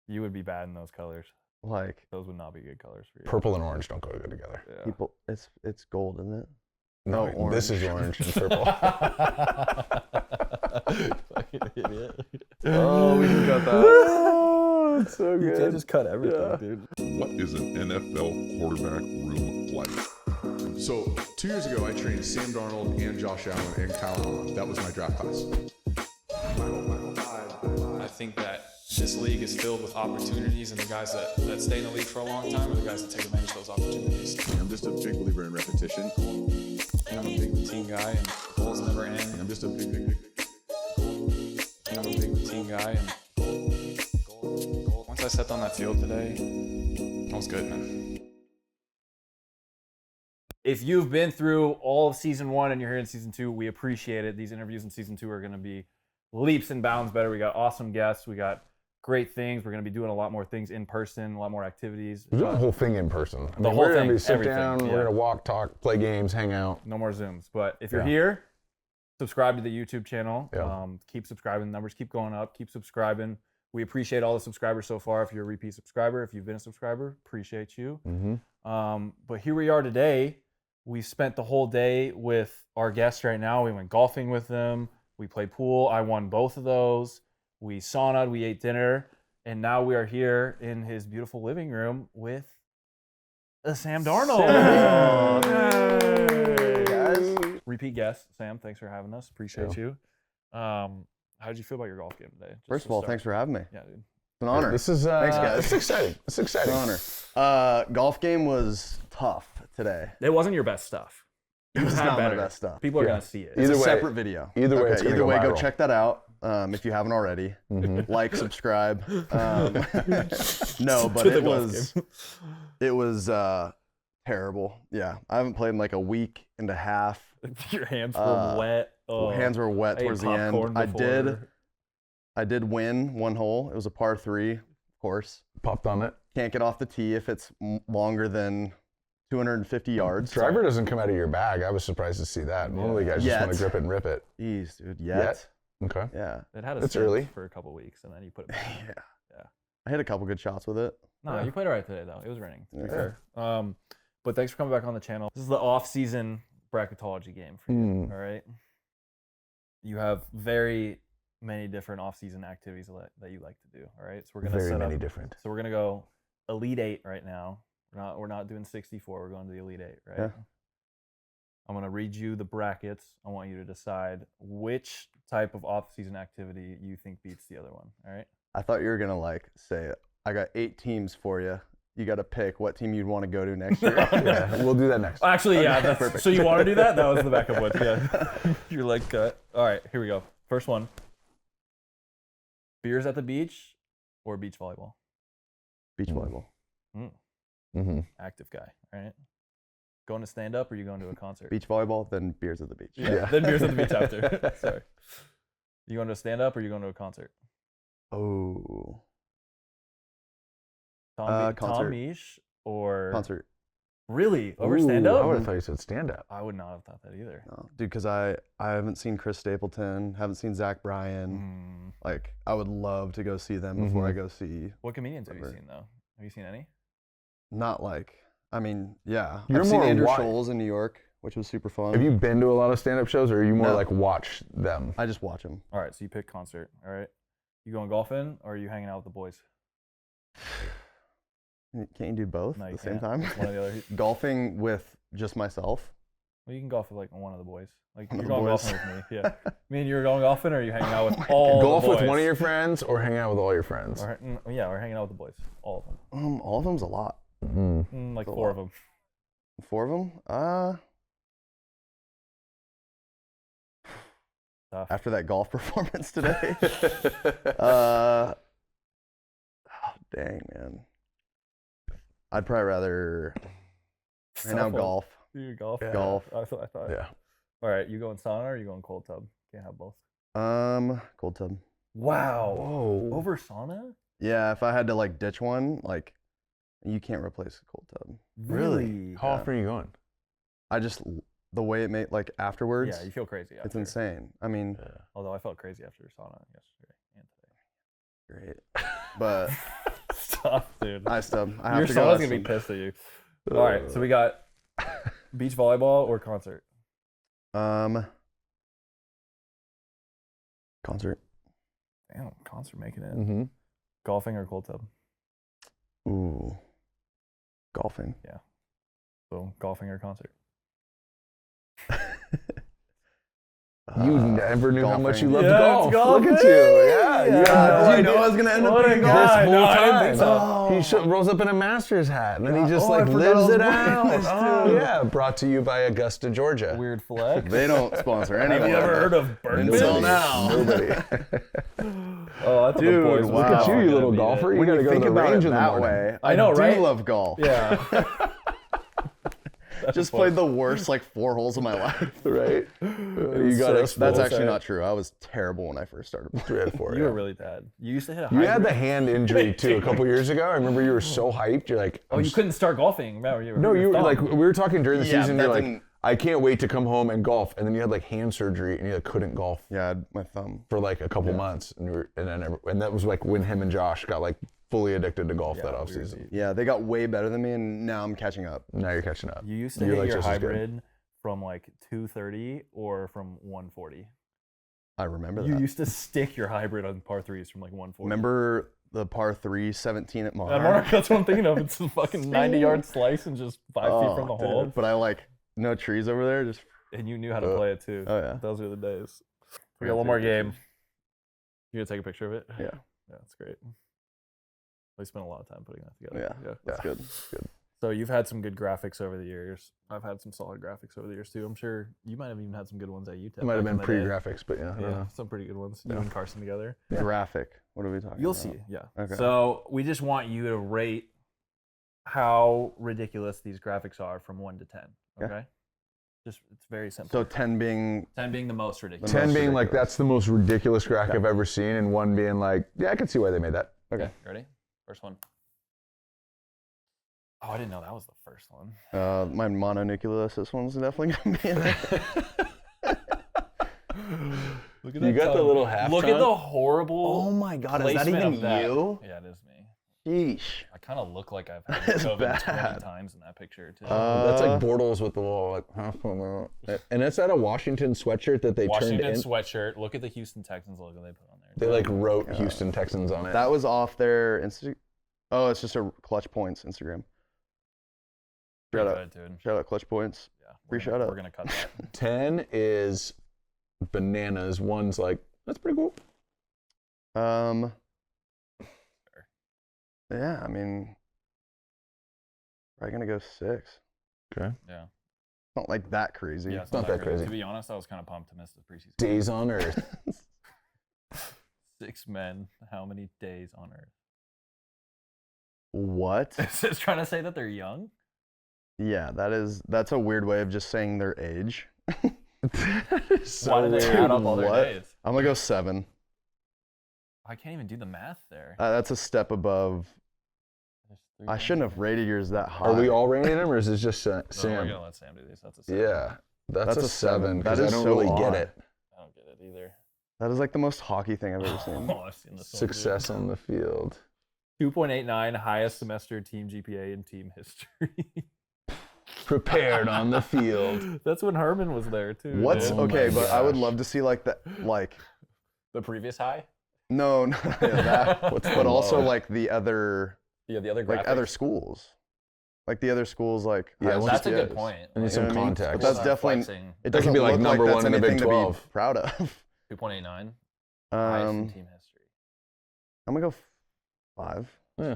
You would be bad in those colors. Like Those would not be good colors for you. Purple and orange don't go good together. Yeah. people, it's gold, isn't it? No, orange. this is orange and purple. Fucking idiot. Oh, we can cut that. Oh, it's so You good. can't just cut everything, Yeah. dude. What is an NFL quarterback room like? So 2 years ago, I trained Sam Darnold and Josh Allen and Kyle Allen. That was my draft class. I think that this league is filled with opportunities, and the guys that stay in the league for a long time are the guys that take advantage of those opportunities. I'm just a big believer in repetition. And I'm a big routine guy, and goals never end. I'm just a big And I'm a big routine guy, and once I stepped on that field today, it was good, man. If you've been through all of season 1 and you're here in season 2, we appreciate it. These interviews in season 2 are going to be leaps and bounds better. We got awesome guests. We got great things. We're going to be doing a lot more things in person, a lot more activities. We're doing the whole thing in person. I The mean, whole we're going thing, to be sit everything, down, yeah. we're going to walk, talk, play games, hang out. No more Zooms. But if you're Yeah. here, subscribe to the YouTube channel. Yeah. Keep subscribing. The numbers keep going up. Keep subscribing. We appreciate all the subscribers so far. If you're a repeat subscriber, if you've been a subscriber, appreciate you. Mm-hmm. But here we are today. We spent the whole day with our guests right now. We went golfing with them. We played pool. I won both of those. We saunaed. We ate dinner. And now we are here in his beautiful living room with Sam Darnold. Hey, guys. Repeat guest. Sam, thanks for having us. Appreciate you. How did you feel about your golf game today? Just First to of all, start. thanks for having me. It's Yeah, dude. an honor. This is Thanks, guys. It's exciting. It's It's exciting. an honor. Golf game was tough today. It wasn't your best stuff. It was had not better. my best stuff. People are Yeah. going to see it. It's Either a way- separate video. either way, okay, it's gonna either go way, go viral. check that out if you haven't already. Mhm. Like, subscribe. No, but To the it golf was game. it was terrible. Yeah, I haven't played in like a week and a half. Your hands were wet. Oh. Hands were wet I ate towards the end. popcorn before. I did win one hole. It was a par 3, of course. Popped on it. Can't get off the tee if it's longer than 250 yards. Driver doesn't come out of your bag. I was surprised to see that. Normally, guys just want to Yet. grip it and rip it. Jeez, dude. Yet? Okay. Yeah. It had a It's stint early. for a couple weeks, and then you put it back. Yeah. Yeah. I hit a couple good shots with it. No, you played all right today, though. It was raining, to be Yeah. fair. But thanks for coming back on the channel. This is the off-season bracketology game for you, all right? You have very many different off-season activities that you like to do, all right? So we're gonna Very set many up. different. So we're gonna go Elite 8 right now. We're not doing 64. We're going to the Elite 8, right? Yeah. I'm gonna read you the brackets. I want you to decide which type of off-season activity you think beats the other one. All right? I thought you were going to like say, I got 8 teams for you. You got to pick what team you'd want to go to next year. Yeah, we'll do that next. Actually, yeah. Okay, That's, perfect. so you want to do that? That was the backup one. Yeah. Your leg cut. All right, here we go. First one. Beers at the beach or beach volleyball? Beach volleyball. Mm-hmm. Active guy. All right. Going to stand up or you going to a concert? Beach volleyball, then beers at the beach. Yeah. Then beers at the beach after. Sorry. You going to a stand up or you going to a concert? Oh. Tom concert. Misch or Concert. Really? Over Ooh, stand up? I would have thought you said stand up. I would not have thought that either. No, dude, because I haven't seen Chris Stapleton, haven't seen Zach Bryan. Like, I would love to go see them before I go see. What comedians have you Whatever. seen though? Have you seen any? Not like, I mean, yeah. You're I've seen more Andrew wa- Scholes in New York, which was super fun. Have you been to a lot of stand-up shows, or are you more No. like watch them? I just watch them. All right, so you pick concert. All right. You going golfing or are you hanging out with the boys? Can't you do both No, at you the same can't. time? One or the other. Golfing with just myself. Well, you can golf with like one of the boys. Like One you're of going the boys. golfing with me. Yeah. Me and you are going golfing, or are you hanging out with all Golf the boys? with one of your friends, or hang out with all your friends? Or, yeah, we're hanging out with the boys. All of them. All of them's a lot. Mm-hmm. Like That's a 4 of lot. them. 4 of them? Tough. After that golf performance today. Oh, dang, man. I'd probably rather hang out Tough one. golf. You golf? Yeah. Golf. I thought. Yeah. All right, you going sauna or you going cold tub? Can't have both. Cold tub. Wow. Whoa. Over sauna? Yeah, if I had to like ditch one, like you can't replace a cold tub. Really? How often are you going? I just the way it made like afterwards. Yeah, you feel crazy after. it's insane. I mean, Although I felt crazy after sauna yesterday and today. great. But Stop, dude. I stub. I have Your to go. son's gonna be pissed at you. All right, so we got beach volleyball or concert. Concert. Damn, concert making it. Mm-hmm. Golfing or cold tub. Ooh. Golfing. So golfing or concert. You never knew how much you golfing. loved Yeah, golf. it's Look at golfing. you. Yeah, you Yeah. had no I idea. know I was gonna end up What a being guy. This golf. whole No, I didn't time. think so. He rolls up in a Masters hat and then he just Oh, I like forgot I lives was it wearing out. this, Oh too. yeah, brought to you by Augusta, Georgia. Weird flex. They don't sponsor anyone. Have you ever heard of Burn Until Biz? now. Nobody. Oh, I thought Dude, the boys was wow. Look at you, gonna you little beat it. golfer. You When gotta you go to think the about range it in the that morning. way, I know, do right? love golf. Yeah. Just played the worst like 4 holes of my life. Right? You got Six us. That's full actually set. not true. I was terrible when I first started. 3 out of 4. You were really bad. You used to hit a You hybrid. had the hand injury too a couple years ago. I remember you were so hyped. You're like, Oh, you couldn't start golfing. Remember, No, you were thumb. like, we were talking during the Yeah, season. that You're like, didn't- I can't wait to come home and golf. And then you had like hand surgery and you like couldn't golf Yeah, I had my thumb. for like a couple months. And that was like when him and Josh got like fully addicted to golf that offseason. Yeah, they got way better than me, and now I'm catching up. Now you're catching up. You used to You're hit like your just as good. hybrid from like 230 or from 140. I remember You that. used to stick your hybrid on par threes from like 140. Remember the par 3 17 at Monarch? At Monarch, that's what I'm thinking of. It's a fucking 90-yard slice and just 5 feet from the dude. hole. But I like no trees over there. Just And you knew how to play it too. oh yeah. Those were the days. We Yeah, got one take more a picture. game. You gonna take a picture of it? Yeah. Yeah, that's great. We spent a lot of time putting that together. Yeah. That's good. Good. So you've had some good graphics over the years. I've had some solid graphics over the years too. I'm sure you might have even had some good ones at UTEP. It might have back in been the day. pre-graphics, but yeah, I don't Yeah, know. some pretty good ones. You and Carson together. Yeah. Graphic. What are we talking You'll about? see. Yeah. Okay. So we just want you to rate how ridiculous these graphics are from 1 to 10. Okay. Okay. Just it's very simple. So 10 being 10 being the most ridiculous. 10 being like, ridiculous. that's the most ridiculous crack I've ever seen, and 1 being like, yeah, I can see why they made that. okay. Ready? First one. Oh, I didn't know that was the first one. My mononucleosis one's definitely gonna be in there. Look at You got the tongue. little half Look tongue? at the horrible. Oh my God, is that placement even of that. you? Yeah, it is me. Sheesh. I kind of look like I've had That is COVID 20 bad. times in that picture too. That's like Bortles with the little, like, and it's at a Washington sweatshirt that they Washington turned in. sweatshirt. Look at the Houston Texans logo they put on there. They like wrote Houston Texans on it. That was off their Instagram. Oh, it's just a Clutch Points Instagram. Pretty Shout out. good, dude. Shout out Clutch Points. Yeah, Free we're shout gonna, out. We're gonna cut that. 10 is bananas. 1's like, that's pretty cool. Yeah, I mean, probably gonna go 6. Okay. Yeah. Not like that crazy. Yeah, it's not that crazy. To be honest, I was kind of pumped to miss the preseason. Days on Earth. 6 men. How many days on Earth? What? Is this trying to say that they're young? Yeah, that's a weird way of just saying their age. So Why did they weird. add up all their What? days? I'm gonna go 7. I can't even do the math there. That's a step above. There's 3 I times shouldn't have there. rated yours that high. Are we all rating them, or is it just Sam? No, we're gonna let Sam do these. That's a 7. Yeah, that's a 7 That because I is don't so really get odd. it. I don't get it either. That is like the most hockey thing I've ever seen. Oh, I've seen this one, dude. Success on the field. 2.89, highest semester team GPA in team history. Prepared on the field. That's when Herman was there too. What's dude. Oh okay, my but I would gosh. love to see like that, like the previous high? no, yeah, that, What's but the also low? like the other, Yeah, the other like graphics. other schools, like the other schools, like Yeah, high well, That's a good GPAs. point. I need You some know what I mean? context. But that's Start definitely flexing. it That could doesn't be, like, look number like one that's in the anything Big to 12. be proud of. 2.89, highest in team history. I'm gonna go 5. Yeah.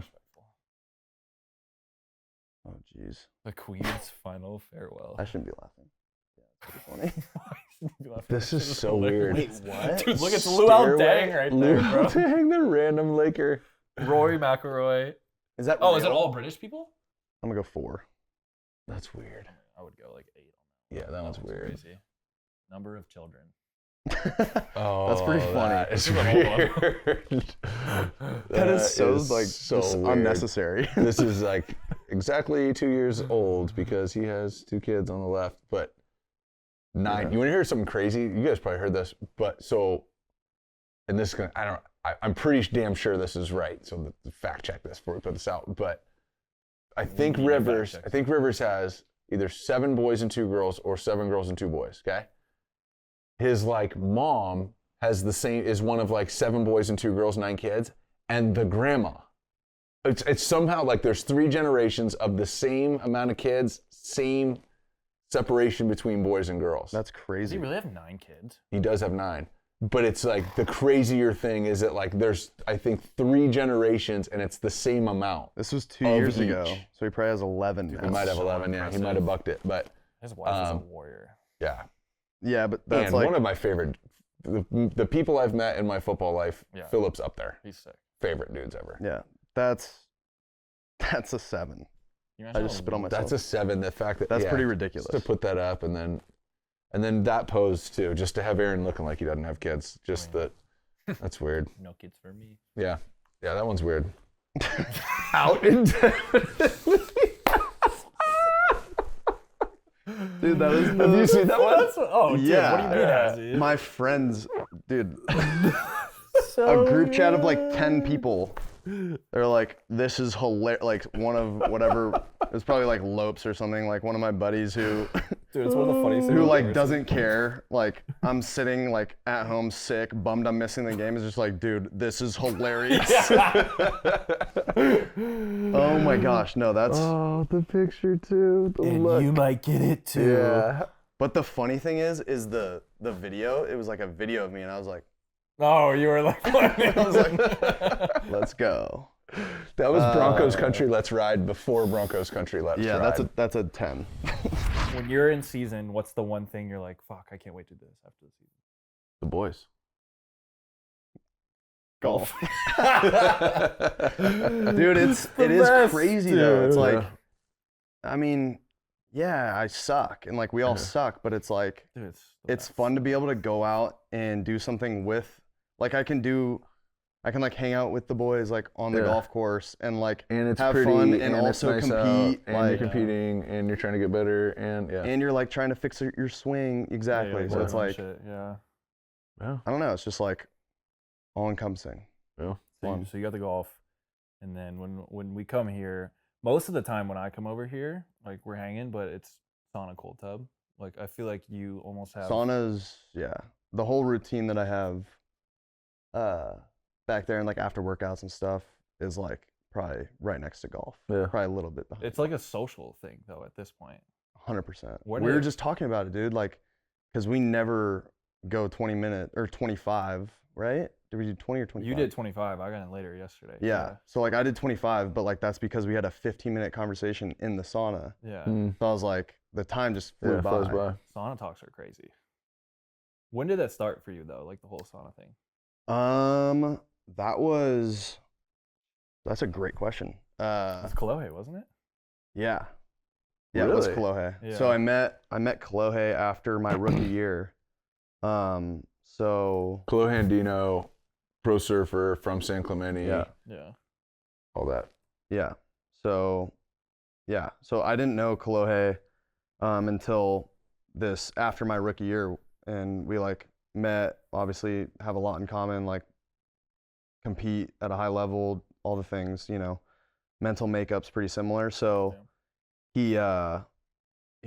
Oh jeez, The Queen's final farewell. I shouldn't be laughing. Yeah, it's pretty funny. Why shouldn't you be laughing? This is This so weird. hilarious. what? Dude, look, it's Luau Dang right there, bro. Luau Dang, the random Laker. Rory McIlroy. Is that? Oh, is it real? all British people? I'm gonna go 4. That's weird. I would go like 8 on Yeah, that one's that. weird. Crazy. Number of children. Oh, That's pretty funny. That is This is a whole weird. That is so like so just weird. unnecessary. This is like exactly 2 years old because he has 2 kids on the left, but 9. Yeah. You want to hear something crazy? You guys probably heard this, but so, and this is gonna, I I'm pretty damn sure this is right. So fact check this before we put this out. But I think Rivers has either 7 boys and 2 girls or 7 girls and 2 boys. Okay. His like mom has the same, is one of like 7 boys and 2 girls, 9 kids, and the grandma. It's somehow like there's 3 generations of the same amount of kids, same separation between boys and girls. That's Does crazy. he really have 9 kids? He does have 9. But it's like the crazier thing is that like there's, I think, 3 generations and it's the same amount. This was 2 of years each. ago, so he probably has 11 now. He might have so 11, yeah. He impressive. might have bucked it, but His wife is a warrior. yeah. Yeah, but that's And like one of my favorite, the people I've met in my football life, Yeah. Philip's up there. He's sick. Favorite dudes ever. yeah, that's a 7. I just spit on myself. That's a 7. The fact that That's yeah, pretty ridiculous. just to put that up and then that pose too, just to have Aaron looking like he doesn't have kids. Just that's weird. No kids for me. Yeah, that one's weird. Out in Dude, that is Have you seen that one? Oh, dude, Yeah. what do you mean, has he? my friends, dude. A group chat of like 10 people. They're like, this is hilarious. Like one of whatever, it was probably like Lopes or something. Like one of my buddies who Dude, it's one of the funniest things. who I've like ever doesn't care. Like I'm sitting like at home sick, bummed I'm missing the game. Is just like, dude, this is hilarious. Oh my gosh, no, that's. Oh, the picture too. The seen. look. And you might get it too. Yeah. But the funny thing is the video. It was like a video of me, and I was like, Oh, you were like, I was like, let's go. That was Broncos Country Let's Ride before Broncos Country Let's Yeah, Ride. that's a 10. when you're in season, what's the one thing you're like, fuck, I can't wait to do this after the season? The boys. Golf. Dude, it is best, crazy though. It's dude. like, I mean, yeah, I suck, and like we all suck, but it's like Dude, the it's best. fun to be able to go out and do something with, like I can like hang out with the boys like on the Yeah. golf course and like And it's have pretty, fun and and it's also nice compete. out, and like, you're competing, and you're trying to get better, and yeah. and you're like trying to fix your swing Yeah, exactly. you're So it's working on like shit, yeah. Yeah. I don't know. It's just like all encompassing. Yeah. So you got the golf, and then when we come here, most of the time when I come over here, like we're hanging, but it's sauna cold tub. Like I feel like you almost have Saunas, yeah. The whole routine that I have back there and like after workouts and stuff is like probably right next to golf. Yeah. Probably a little bit behind. It's like a social thing though at this point. 100%. What We were if- just talking about it, dude. Like, because we never go 20 minutes or 25, right? Did we do 20 or 25? You did 25. I got in later yesterday. Yeah. So like I did 25, but like that's because we had a 15-minute conversation in the sauna. Yeah. Mm. So I was like, the time just flew Yeah, by. flows by. Sauna talks are crazy. When did that start for you though? Like the whole sauna thing. That's a great question. It's Kalohe, wasn't it? Yeah. Yeah, it was Really? Kalohe. Yeah. So I met Kalohe after my rookie year. So Clohandino, pro surfer from San Clemente, yeah, Yeah. all that. yeah. So I didn't know Kalohe until this after my rookie year, and we like met. Obviously, have a lot in common. Like compete at a high level, all the things. You know, mental makeup's pretty similar. So he's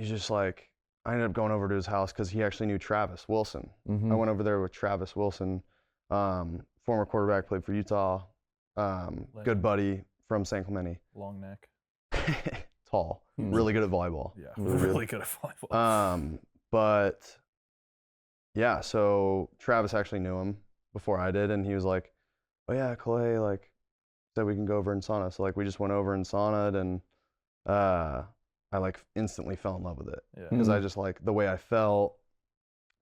just like, I ended up going over to his house because he actually knew Travis Wilson. Mm-hmm. I went over there with Travis Wilson, former quarterback, played for Utah, good buddy from San Clemente. Long neck. Tall, really good at volleyball. Yeah. Really Really good at volleyball. But yeah, so Travis actually knew him before I did, and he was like, "Oh yeah, Clay, like said we can go over and sauna." So like we just went over and saunaed, and I like instantly fell in love with it Yeah. because I just like the way I felt,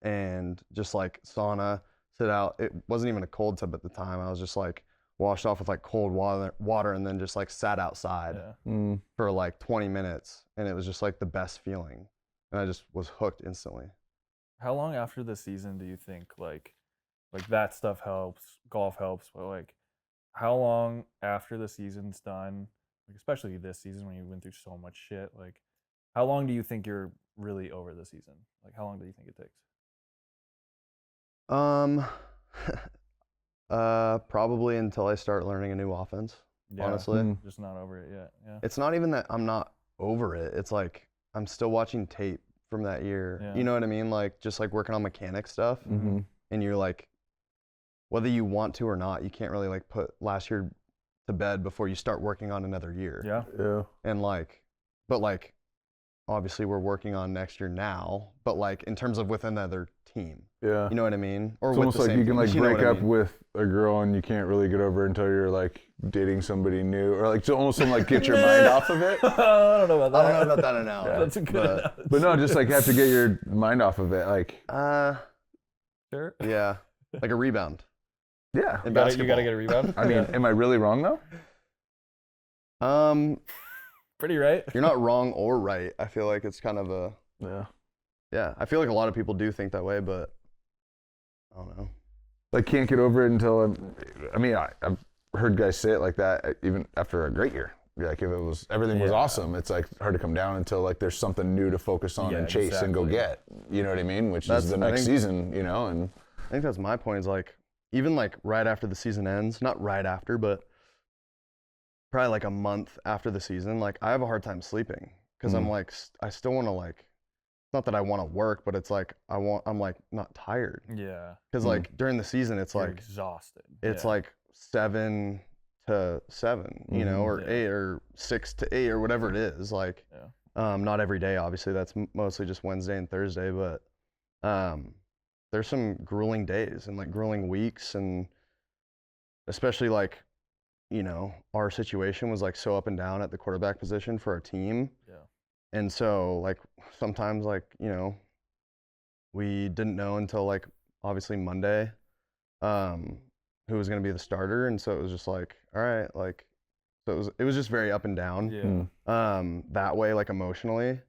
and just like sauna, sit out. It wasn't even a cold tub at the time. I was just like washed off with like cold water, and then just like sat outside Yeah. for like 20 minutes, and it was just like the best feeling, and I just was hooked instantly. How long after the season do you think like that stuff helps, golf helps, but like how long after the season's done, like especially this season when you went through so much shit, like how long do you think you're really over the season? Like how long do you think it takes? Probably until I start learning a new offense. Yeah. Honestly, Just not over it yet. Yeah. it's not even that I'm not over it. It's like I'm still watching tape from that year. Yeah. You know what I mean? Like just like working on mechanic stuff, and you're like, whether you want to or not, you can't really like put last year to bed before you start working on another year. Yeah. Yeah. And like, but like, obviously we're working on next year now, but like in terms of with another team. Yeah. You know what I mean? Or It's with almost the like same you can team, like you know break what I up mean? with a girl and you can't really get over it until you're like dating somebody new, or like to almost like get your mind off of it. I don't know about that. I don't know about that analogy. That's a good analogy. But no, just like have to get your mind off of it. Like, Sure. Yeah, like a rebound. yeah. In You basketball. gotta get a rebound. I mean, am I really wrong though? Pretty right. You're not wrong or right. I feel like it's kind of a, Yeah. I feel like a lot of people do think that way, but I don't know. Like can't get over it until I've heard guys say it like that even after a great year. Like if it was everything was Yeah. awesome, it's like hard to come down until like there's something new to focus on Yeah, and chase and go exactly. get. You know what I mean? Which That's- is the I next think- season, you know, and I think that's my point is like, even like right after the season ends, not right after, but probably like a month after the season, like I have a hard time sleeping because I'm like, I still want to like, not that I want to work, but it's like, I'm like not tired. Yeah. Because like during the season, it's You're like, exhausted. it's Yeah. like 7 to 7, you know, or Yeah. 8 or 6 to 8 or whatever it is. Like, not every day, obviously. That's mostly just Wednesday and Thursday, but there's some grueling days and like grueling weeks, and especially like, you know, our situation was like so up and down at the quarterback position for our team. Yeah. And so like sometimes like, you know, we didn't know until like obviously Monday who was going to be the starter, and so it was just like, all right, like so it was just very up and down. Yeah. That way like emotionally.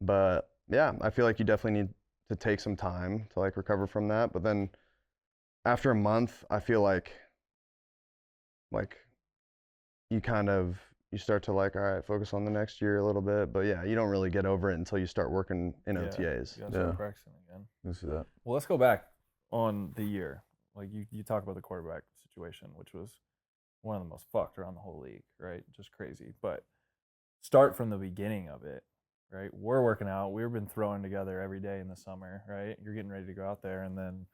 But yeah, I feel like you definitely need to take some time to like recover from that, but then after a month, I feel like you kind of you start to like, all right, focus on the next year a little bit. But yeah, you don't really get over it until you start working in Yeah. OTAs. You gotta start Yeah. practicing again. you see that. Well, let's go back on the year. Like you talk about the quarterback situation, which was one of the most fucked around the whole league, right? Just crazy. But start from the beginning of it, right? We're working out. We've been throwing together every day in the summer, right? You're getting ready to go out there, and then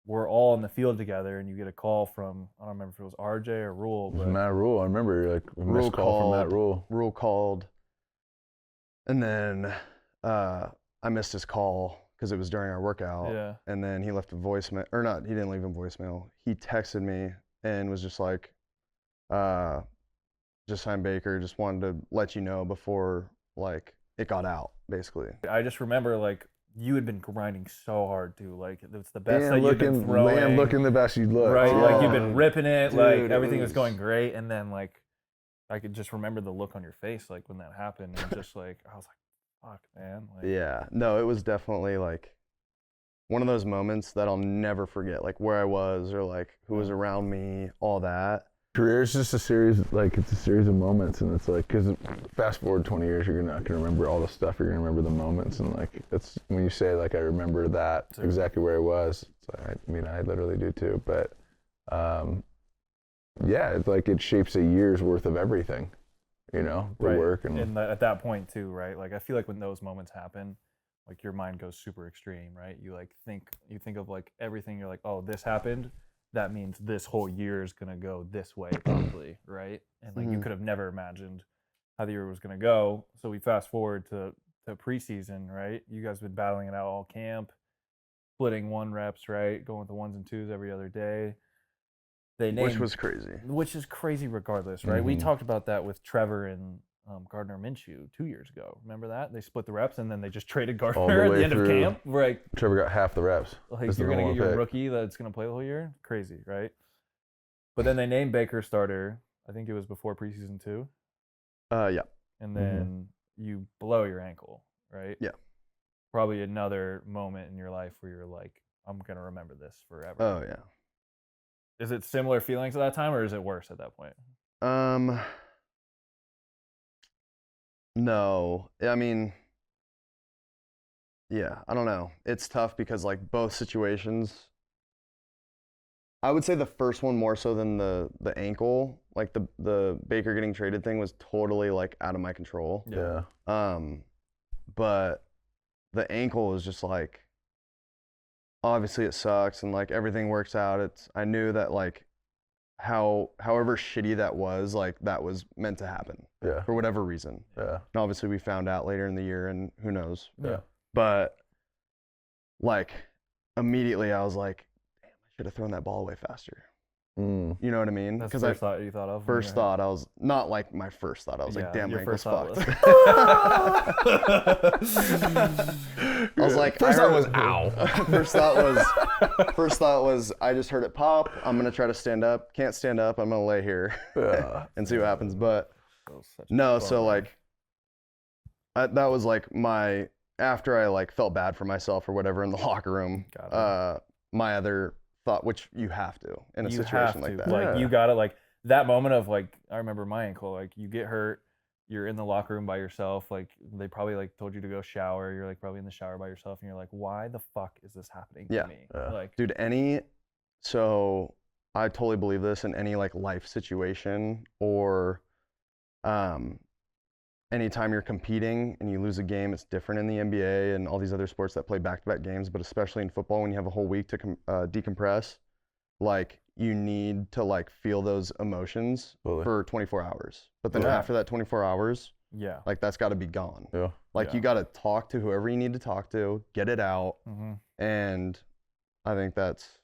we're all in the field together, and you get a call from, I don't remember if it was RJ or Rule, It was but Matt Rule. I remember like a missed call from Matt Rule. Rule called, and then I missed his call because it was during our workout. yeah. And then he left a voicemail, or not, he didn't leave a voicemail. He texted me and was just like, just signed Baker, just wanted to let you know before like it got out, basically. I just remember like you had been grinding so hard too. Like it's the best that And you've been throwing. and looking the best you'd look. Right, like you've Oh, been ripping it, dude, like it everything was was- going great, and then like I could just remember the look on your face, like when that happened, and just like I was like, "Fuck, man!" Like, Yeah, no, it was definitely like one of those moments that I'll never forget, like where I was or like who was around me, all that. Career is just a series, like it's a series of moments, and it's like, because fast forward 20 years, you're not gonna remember all the stuff. You're gonna remember the moments, and like it's when you say like I remember that exactly where I was. It's like, I mean, I literally do too, but yeah, it's like it shapes a year's worth of everything, you know, the right. work and at that point too, right? Like I feel like when those moments happen, like your mind goes super extreme, right? You like you think of like everything. You're like, oh, this happened. That means this whole year is gonna go this way, probably, right? And like you could have never imagined how the year was gonna go. So we fast forward to preseason, right? You guys have been battling it out all camp, splitting 1 reps, right? Going with the 1s and 2s every other day. They named, Which was crazy. which is crazy regardless, right? We Mhm. talked about that with Trevor and Gardner Minshew 2 years ago. Remember that? They split the reps and then they just traded All the Gardner at way the end of through. camp. We're like, Trevor got half the reps. Is the you're going to number get your one pick. rookie that's going to play the whole year? Crazy, right? But then they named Baker starter. I think it was before preseason 2. Yeah. And then you blow your ankle, right? Yeah. Probably another moment in your life where you're like, I'm going to remember this forever. Oh yeah. Is it similar feelings at that time or is it worse at that point? No. I mean, yeah, I don't know. It's tough because like both situations I would say the first one more so than the ankle. Like the Baker getting traded thing was totally like out of my control. Yeah. But the ankle was just like, obviously it sucks and like everything works out. I knew that like however shitty that was meant to happen. Yeah. For whatever reason. Yeah. And obviously we found out later in the year and who knows. Yeah. But like immediately I was like, damn, I should have thrown that ball away faster. Mm. You know what I mean? That's the first thought you thought of? First thought, I was not like my first thought. I was like, damn, my your ankle's first thought fucked. was. I was like, First thought was, ow. First thought was, I just heard it pop. I'm gonna try to stand up. Can't stand up. I'm gonna lay here and see what happens. But no, so like, that was like after I like felt bad for myself or whatever in the locker room. My other thought, which you have to in a situation like that. Like you gotta like that moment of like, I remember my ankle. Like you get hurt. You're in the locker room by yourself. Like they probably like told you to go shower. You're like probably in the shower by yourself, and you're like, why the fuck is this happening to me? Like, dude, so I totally believe this in any like life situation or, anytime you're competing and you lose a game, it's different in the NBA and all these other sports that play back-to-back games, but especially in football when you have a whole week to decompress, like you need to like feel those emotions for 24 hours. But then after that 24 hours, like that's got to be gone. Yeah. Like you got to talk to whoever you need to talk to, get it out. And I think that's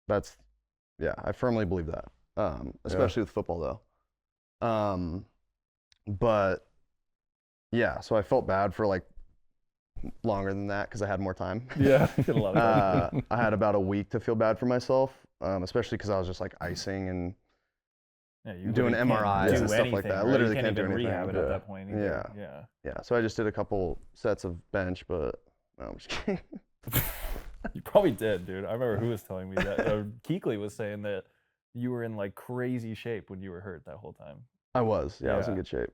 I firmly believe that, especially with football though. But yeah, so I felt bad for like longer than that because I had more time. Yeah, I had about a week to feel bad for myself, especially because I was just like icing and doing MRIs and stuff like that. I literally can't do anything. Rehab it at that point either. Yeah. So I just did a couple sets of bench, but no, I'm just kidding. You probably did, dude. I remember who was telling me that. Keekly was saying that you were in like crazy shape when you were hurt that whole time. I was. I was in good shape.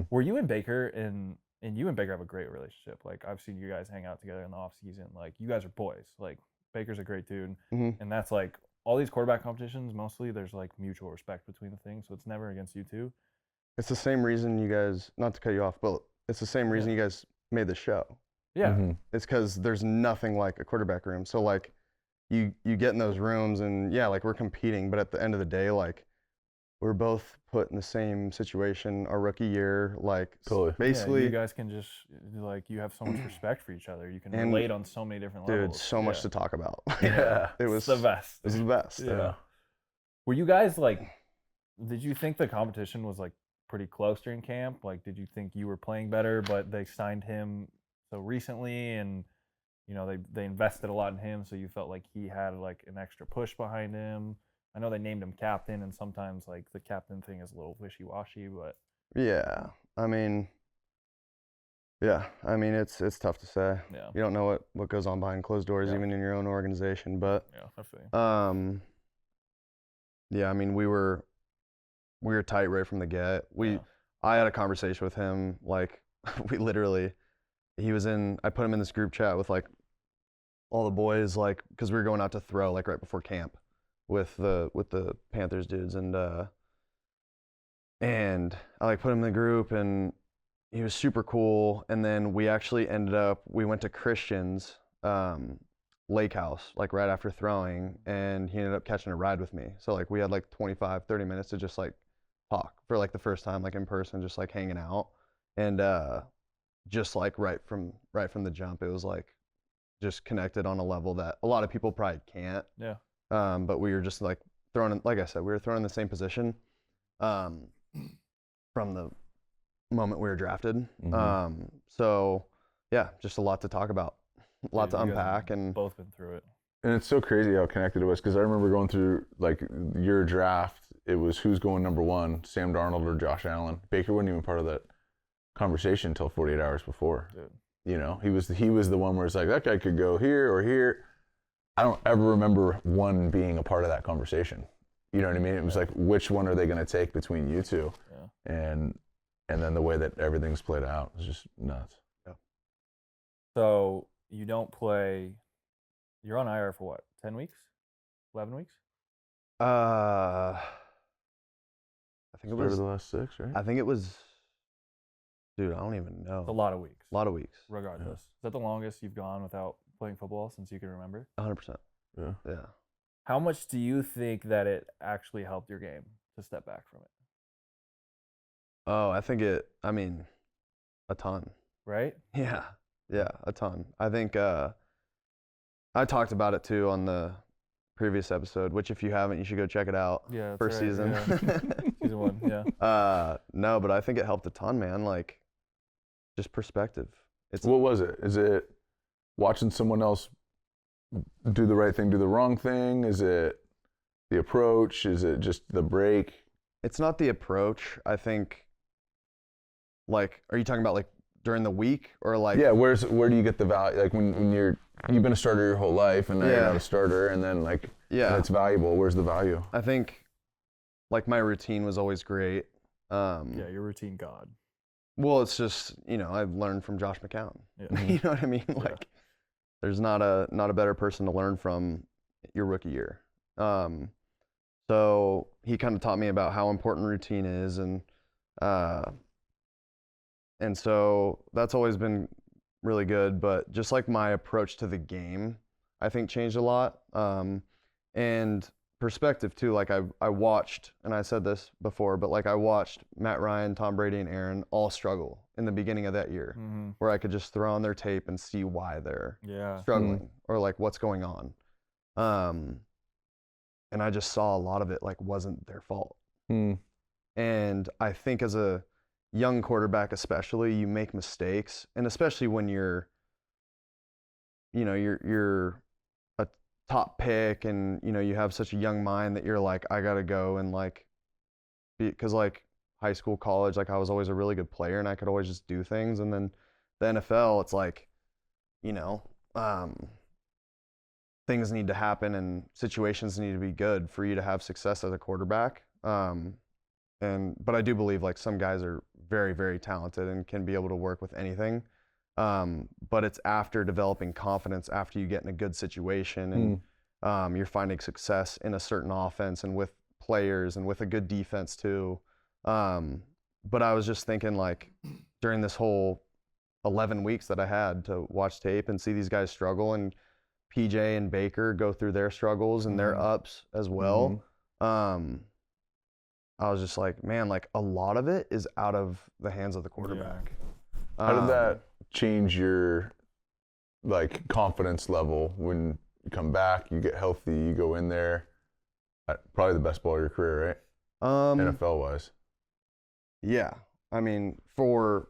Were you and Baker and you and Baker have a great relationship. Like I've seen you guys hang out together in the off season. Like you guys are boys. Like Baker's a great dude, and that's like all these quarterback competitions. Mostly there's like mutual respect between the things, so it's never against you two. It's the same reason you guys, not to cut you off, but it's the same reason you guys made the show. Yeah. It's because there's nothing like a quarterback room. So like you get in those rooms and like we're competing, but at the end of the day, like we're both put in the same situation our rookie year. Like basically, you guys can just like you have so much respect for each other. You can relate on so many different levels. Dude, so much to talk about. It was the best. It was the best. Yeah. Were you guys like? Did you think the competition was like pretty close during camp? Like, did you think you were playing better, but they signed him so recently, and you know they invested a lot in him, so you felt like he had like an extra push behind him? I know they named him captain, and sometimes like the captain thing is a little wishy-washy, but I mean, it's tough to say. Yeah. You don't know what goes on behind closed doors, even in your own organization. But I feel you. I mean, we were tight right from the get. I had a conversation with him. Like we literally, I put him in this group chat with like all the boys, like because we were going out to throw like right before camp with the Panthers dudes, and I like put him in the group, and he was super cool. And then we actually we went to Christian's lake house like right after throwing, and he ended up catching a ride with me. So like we had like 25-30 minutes to just like talk for like the first time like in person, just like hanging out, and just like right from the jump, it was like just connected on a level that a lot of people probably can't. But we were just like like I said, we were thrown in the same position from the moment we were drafted. So yeah, just a lot to talk about, a lot to unpack, and both been through it. And it's so crazy how connected it was, because I remember going through like your draft. It was who's going number one, Sam Darnold or Josh Allen. Baker wasn't even part of that conversation until 48 hours before. Dude. You know, he was the one where it's like that guy could go here or here. I don't ever remember one being a part of that conversation. You know what I mean? It was like, which one are they going to take between you two? And then the way that everything's played out is just nuts. So you don't play. You're on IR for what? 10 weeks? 11 weeks? I think it Over was. the last 6, right? I think it was. Dude, I don't even know. It's a lot of weeks. A lot of weeks. Regardless. Is that the longest you've gone without playing football since you can remember? 100%. Yeah. Yeah. How much do you think that it actually helped your game to step back from it? Oh, I think I mean, a ton. Right? Yeah. Yeah, a ton. I think I talked about it too on the previous episode, which if you haven't, you should go check it out. Yeah. First season. Yeah. Season 1, yeah. No, but I think it helped a ton, man. Like, just perspective. What was it? Is it watching someone else do the right thing, do the wrong thing? Is it the approach? Is it just the break? It's not the approach. I think, like, are you talking about like during the week or like? Yeah, where do you get the value? Like when you've been a starter your whole life and now you're not a starter, and then like and it's valuable. Where's the value? I think, like, my routine was always great. Yeah, your routine god. Well, it's just, I've learned from Josh McCown. Yeah. You know what I mean? Like, there's not a better person to learn from your rookie year. So he kind of taught me about how important routine is, and so that's always been really good. But just like my approach to the game, I think changed a lot. And perspective too. Like I watched, and I said this before, but like I watched Matt Ryan, Tom Brady, and Aaron all struggle in the beginning of that year, where I could just throw on their tape and see why they're struggling or like what's going on. And I just saw a lot of it like wasn't their fault. And I think as a young quarterback, especially, you make mistakes, and especially when you're a top pick, and you have such a young mind that you're like, I gotta go and like, because like high school, college, like I was always a really good player and I could always just do things, and then the NFL, it's like, things need to happen and situations need to be good for you to have success as a quarterback. But I do believe like some guys are very, very talented and can be able to work with anything. But it's after developing confidence, after you get in a good situation and you're finding success in a certain offense and with players and with a good defense too. But I was just thinking, like, during this whole 11 weeks that I had to watch tape and see these guys struggle, and PJ and Baker go through their struggles and their ups as well. I was just like, man, like a lot of it is out of the hands of the quarterback. How did that change your like confidence level when you come back, you get healthy, you go in there? Probably the best ball of your career, right? NFL wise. Yeah. I mean, for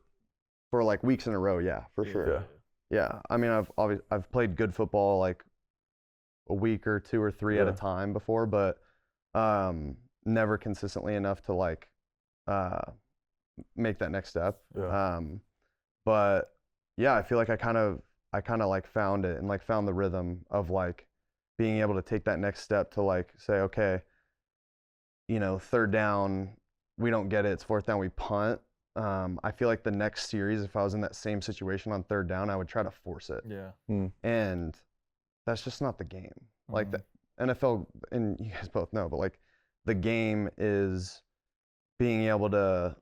like weeks in a row, yeah, for sure. Yeah. I mean, I've played good football like a week or two or three at a time before, but never consistently enough to like make that next step. But yeah, I feel like I kind of like found it and like found the rhythm of like being able to take that next step to like say, okay, third down, we don't get it, it's fourth down, we punt. I feel like the next series, if I was in that same situation on third down, I would try to force it. And that's just not the game. Like the NFL, and you guys both know, but like the game is being able to,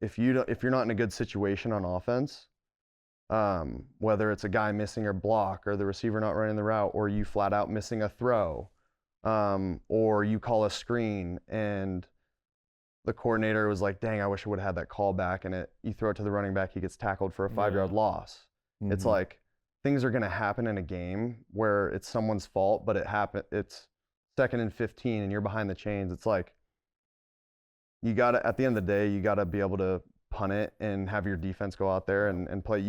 if you're not in a good situation on offense, whether it's a guy missing a block or the receiver not running the route, or you flat out missing a throw, or you call a screen and the coordinator was like, dang, I wish I would have had that call back, and you throw it to the running back, he gets tackled for a 5-yard loss. It's like things are going to happen in a game where it's someone's fault, but it's 2nd and 15 and you're behind the chains. It's like, you got to, at the end of the day, you got to be able to punt it and have your defense go out there and play.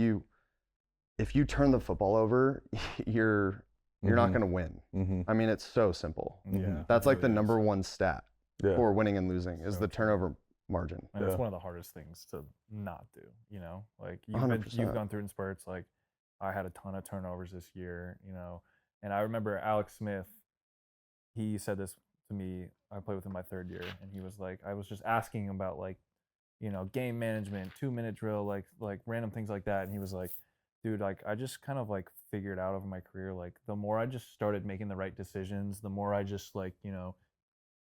If you turn the football over, you're not going to win. I mean, it's so simple. That's like the number one stat for winning and losing is the turnover margin. And it's one of the hardest things to not do, like you've gone through in spurts. Like I had a ton of turnovers this year, and I remember Alex Smith, he said this to me, I played with him my 3rd year, and he was like, I was just asking about like, game management, 2-minute drill, like random things like that. And he was like, dude, like I just kind of like figured out over my career, like the more I just started making the right decisions, the more I just like,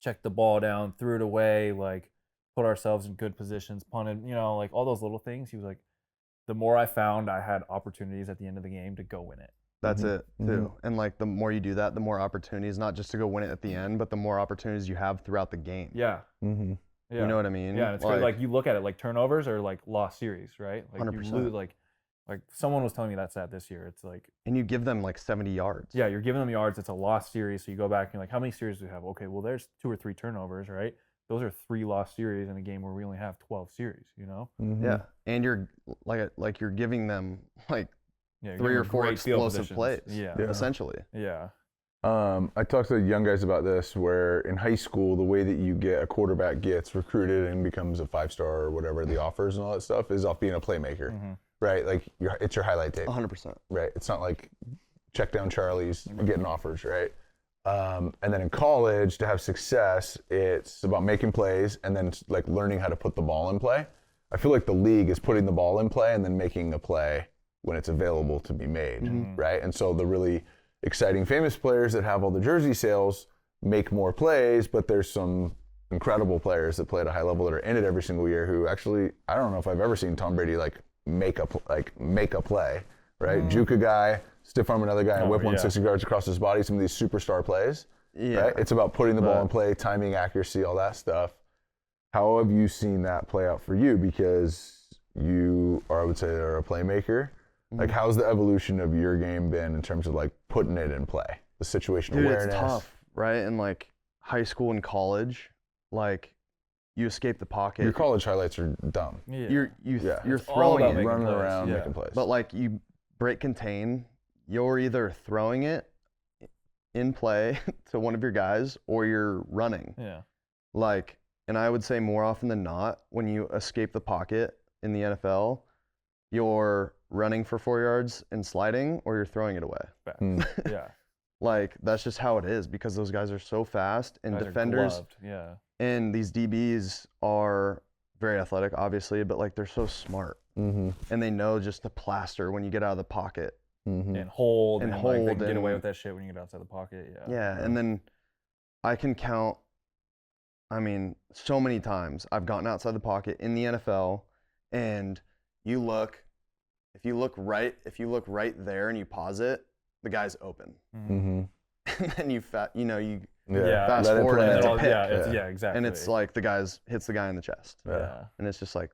checked the ball down, threw it away, like put ourselves in good positions, punted, like all those little things. He was like, the more I found I had opportunities at the end of the game to go win it. That's it too. And like the more you do that, the more opportunities, not just to go win it at the end, but the more opportunities you have throughout the game. Yeah. You know what I mean? Yeah, and it's great. Like you look at it, like turnovers are like lost series, right? Like 100%. you lose, like someone was telling me that stat this year. It's like, and you give them like 70 yards. yeah, you're giving them yards. It's a lost series. So you go back and you're like, how many series do we have? Okay, well there's 2 or 3 turnovers, right? Those are 3 lost series in a game where we only have 12 series. Yeah, and you're like you're giving them like Yeah, 3 or 4 great field explosive plays. positions. Yeah. Essentially. Yeah. I talked to young guys about this, where in high school, the way that you get a quarterback gets recruited and becomes a 5-star or whatever, the offers and all that stuff, is off being a playmaker, right? Like it's your highlight tape, 100%. right? It's not like check down Charlie's getting offers, right? And then in college, to have success, it's about making plays and then like learning how to put the ball in play. I feel like the league is putting the ball in play and then making a play when it's available to be made, right? And so the really exciting, famous players that have all the jersey sales make more plays, but there's some incredible players that play at a high level that are in it every single year who actually, I don't know if I've ever seen Tom Brady like make a play, right? Juke a guy, stiff arm another guy, and whip 160 yards across his body. Some of these superstar plays, right? It's about putting the ball in play, timing, accuracy, all that stuff. How have you seen that play out for you? Because you are, I would say, are a playmaker. Like, how's the evolution of your game been in terms of like putting it in play, the situational awareness? It's tough, right? And like high school and college, like you escape the pocket. Your college highlights are dumb. Yeah. You're It's all throwing about it, making running plays. around, Yeah. making plays. but like you break contain. You're either throwing it in play to one of your guys or you're running. Yeah. Like, and I would say more often than not, when you escape the pocket in the NFL, you're running for 4 yards and sliding, or you're throwing it away. Yeah. Like, that's just how it is because those guys are so fast and Guys are defenders gloved. Yeah. and these DBs are very athletic, obviously, but like they're so smart and they know just to plaster when you get out of the pocket. And hold. And Like, they hold can get away and- with that shit when you get outside the pocket. Yeah. Yeah, and then I can count, I mean, so many times I've gotten outside the pocket in the NFL, and you look, if you look right there and you pause it, the guy's open, and then you fast Let it forward play and it's a out. pick, exactly. and it's like hits the guy in the chest, yeah. and it's just like,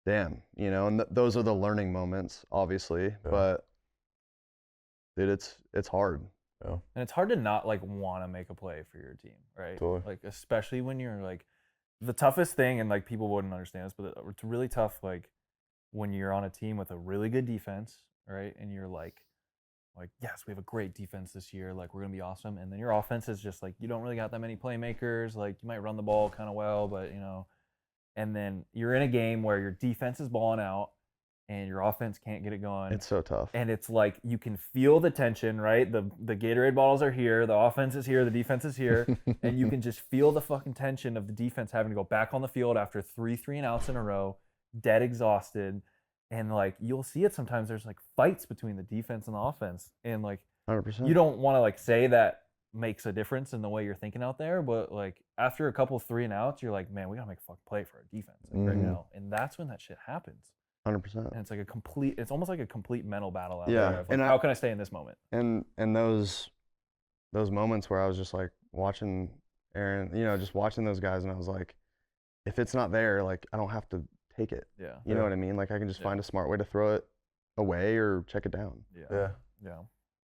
damn, and those are the learning moments, obviously, but dude, it's hard. And it's hard to not like want to make a play for your team, right? Totally. Like especially when you're like the toughest thing, and like people wouldn't understand this, but it's really tough. Like when you're on a team with a really good defense, right? And you're like, yes, we have a great defense this year. Like we're gonna be awesome. And then your offense is just like you don't really got that many playmakers. Like you might run the ball kind of well, but and then you're in a game where your defense is balling out and your offense can't get it going. It's so tough. And it's like you can feel the tension, right? The Gatorade bottles are here, the offense is here, the defense is here, and you can just feel the fucking tension of the defense having to go back on the field after 3 and outs in a row, dead exhausted. And like you'll see it sometimes there's like fights between the defense and the offense. And like 100%. you don't want to like say that makes a difference in the way you're thinking out there, but like after a couple 3 and outs, you're like, man, we gotta make a fucking play for our defense right now. And that's when that shit happens. 100%. And it's like it's almost like a complete mental battle out Yeah, there. Of like, and how can I stay in this moment? And those moments where I was just like watching Aaron, just watching those guys, and I was like, if it's not there, like I don't have to take it. Yeah. You know what I mean? Like I can just find a smart way to throw it away or check it down. Yeah.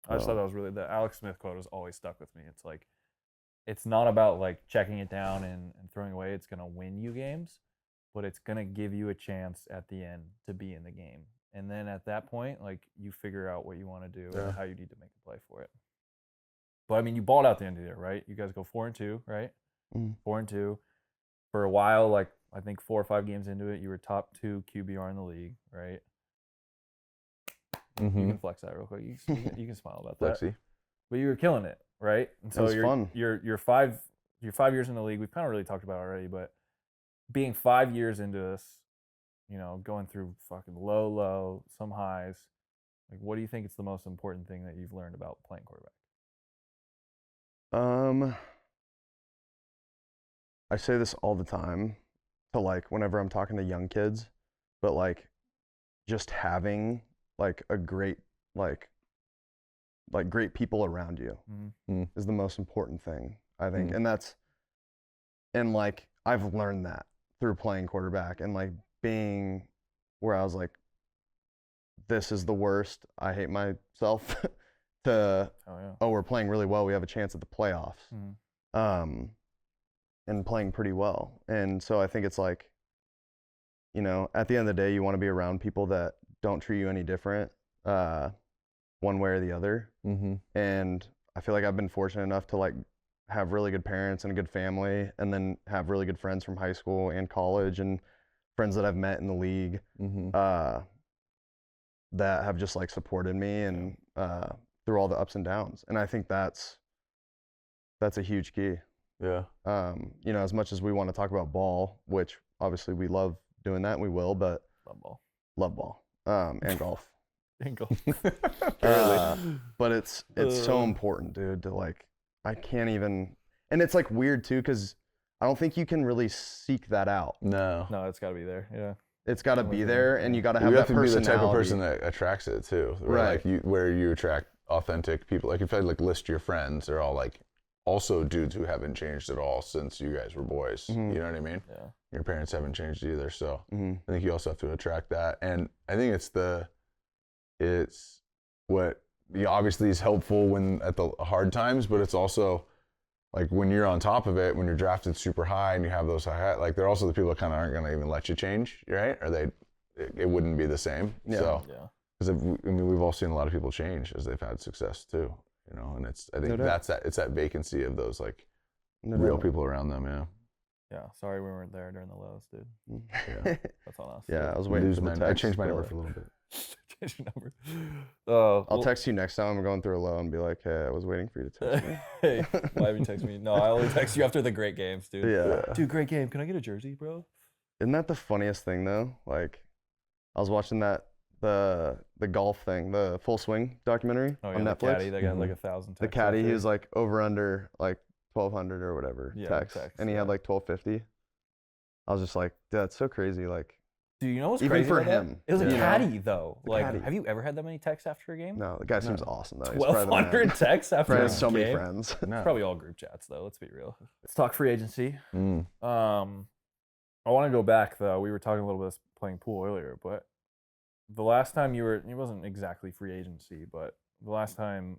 I just thought that was really the Alex Smith quote has always stuck with me. It's like it's not about like checking it down and throwing away. It's gonna win you games, but it's gonna give you a chance at the end to be in the game. And then at that point, like you figure out what you want to do and how you need to make a play for it. But I mean, you balled out the end of the year, right? You guys go 4-2, right? 4-2. For a while, like I think 4 or 5 games into it, you were top 2 QBR in the league, right? You can flex that real quick. You can smile about that. Flexy. But you were killing it, right? And so was fun. You're 5 years in the league. We've kind of really talked about it already, but being 5 years into this, going through fucking low, some highs, Like, what do you think is the most important thing that you've learned about playing quarterback? I say this all the time to like whenever I'm talking to young kids, but like just having like a great like great people around you is the most important thing, I think. And like I've learned that through playing quarterback and like being where I was like, this is the worst, I hate myself, to we're playing really well, we have a chance at the playoffs. And playing pretty well. And so I think it's like, you know, at the end of the day, you want to be around people that don't treat you any different, one way or the other. And I feel like I've been fortunate enough to like have really good parents and a good family, and then have really good friends from high school and college, and friends that I've met in the league that have just like supported me and through all the ups and downs. And I think that's a huge key. Yeah. You know, as much as we want to talk about ball, which obviously we love doing that, and we will, but love ball, and golf. And golf. But it's so important, dude, to like, I can't even, and it's like weird too, because I don't think you can really seek that out. No, it's got to be there. Yeah. It's got to be there, and you got to have you that have to be the type of personality. person that attracts it too, Right? Like where you attract authentic people. Like if I like list your friends, they're all like also dudes who haven't changed at all since you guys were boys. You know what I mean? Yeah. Your parents haven't changed either, so I think you also have to attract that. And I think it's what obviously is helpful when at the hard times, but it's also like when you're on top of it, when you're drafted super high and you have those high, like they're also the people that kind of aren't going to even let you change, right? Or it wouldn't be the same. Yeah. So, Yeah. because I mean, we've all seen a lot of people change as they've had success too, you know. And I think it's that vacancy of those like real people around them. Yeah. Yeah. Sorry we weren't there during the lows, dude. Yeah. That's on us. Yeah, I was waiting for the text. I changed my number for a little bit. Change your number. I'll text you next time I'm going through a low and be like, hey, I was waiting for you to text me. Hey, why haven't you text me? No, I only text you after the great games, dude. Yeah. Dude, great game. Can I get a jersey, bro? Isn't that the funniest thing though? Like, I was watching the golf thing, the Full Swing documentary on Netflix. The caddy, they got like 1,000 texts. The caddy, after. he was like over under like 1,200 or whatever text, and he had like 1,250. I was just like, dude, that's so crazy. Like, dude, you know what's even crazy for about him, that? It was a caddy though. The like, caddy. have you ever had that many texts after a game? No, the guy seems awesome though. 1,200 texts after a Probably game. has so many friends. No. Probably all group chats though. Let's be real. Let's talk free agency. Mm. I want to go back though. We were talking a little bit playing pool earlier, but the last time it wasn't exactly free agency, but the last time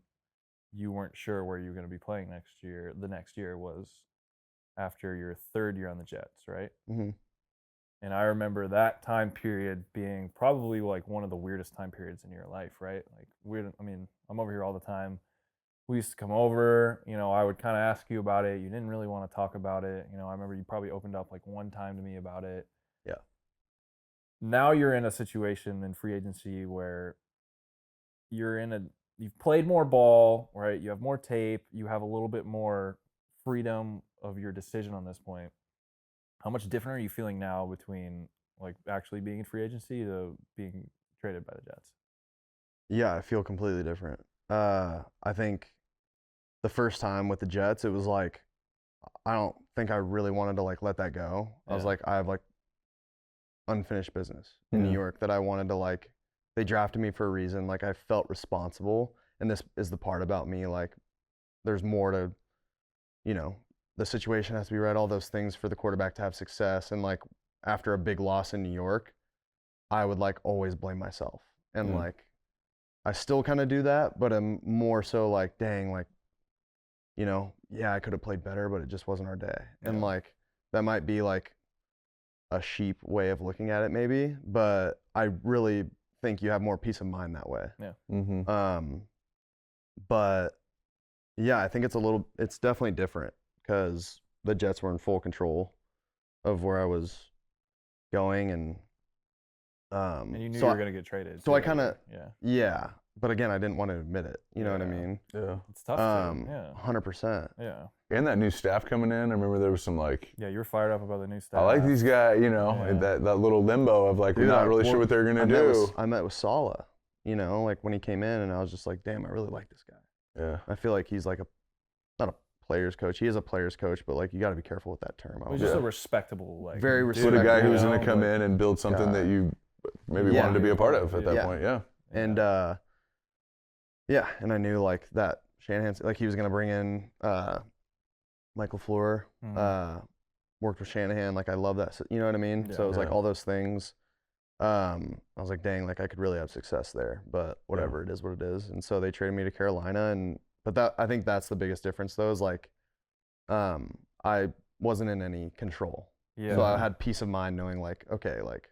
you weren't sure where you were going to be playing the next year was after your third year on the Jets, right? Mm-hmm. And I remember that time period being probably like one of the weirdest time periods in your life, right? Like weird. I mean, I'm over here all the time. We used to come over, you know, I would kind of ask you about it. You didn't really want to talk about it. You know, I remember you probably opened up like one time to me about it. Yeah. Now you're in a situation in free agency where you've played more ball, right? You have more tape. You have a little bit more freedom of your decision on this point. How much different are you feeling now between like actually being in free agency to being traded by the Jets? Yeah, I feel completely different. I think the first time with the Jets, it was like, I don't think I really wanted to like let that go. I was like, I have like unfinished business in New York that I wanted to like, they drafted me for a reason. Like I felt responsible. And this is the part about me, like there's more to, you know, the situation has to be right, all those things for the quarterback to have success. And like after a big loss in New York, I would like always blame myself. And like, I still kind of do that, but I'm more so like, dang, like, you know, yeah, I could have played better, but it just wasn't our day. Yeah. And like, that might be like a sheep way of looking at it maybe, but I really think you have more peace of mind that way. Yeah. Mm-hmm. But yeah, I think it's definitely different because the Jets were in full control of where I was going, and you knew you were going to get traded. So I kind of, yeah. But again, I didn't want to admit it. You know what I mean? Yeah. It's tough. 100%. Yeah. And that new staff coming in, I remember there was some like. Yeah, you were fired up about the new staff. I like these guys, you know, that little limbo of like, we're not really sure what they're going to do. I met with Saleh. you know, like when he came in, and I was just like, damn, I really like this guy. Yeah. I feel like he's like not a player's coach. He is a player's coach, but like you got to be careful with that term. He's just a respectable, like Very dude, respectable. With a guy who was you going know, to come like- in and build something that you maybe Yeah. wanted to be a part of at that Yeah. point. Yeah. And and I knew like that Shanahan, like he was gonna bring in Michael Fleur, worked with Shanahan. Like I love that, you know what I mean? So it was like all those things. I was like, dang, like I could really have success there, but whatever, it is what it is. And so they traded me to Carolina, but I think that's the biggest difference though, is like I wasn't in any control. Yeah. So I had peace of mind knowing like, okay, like,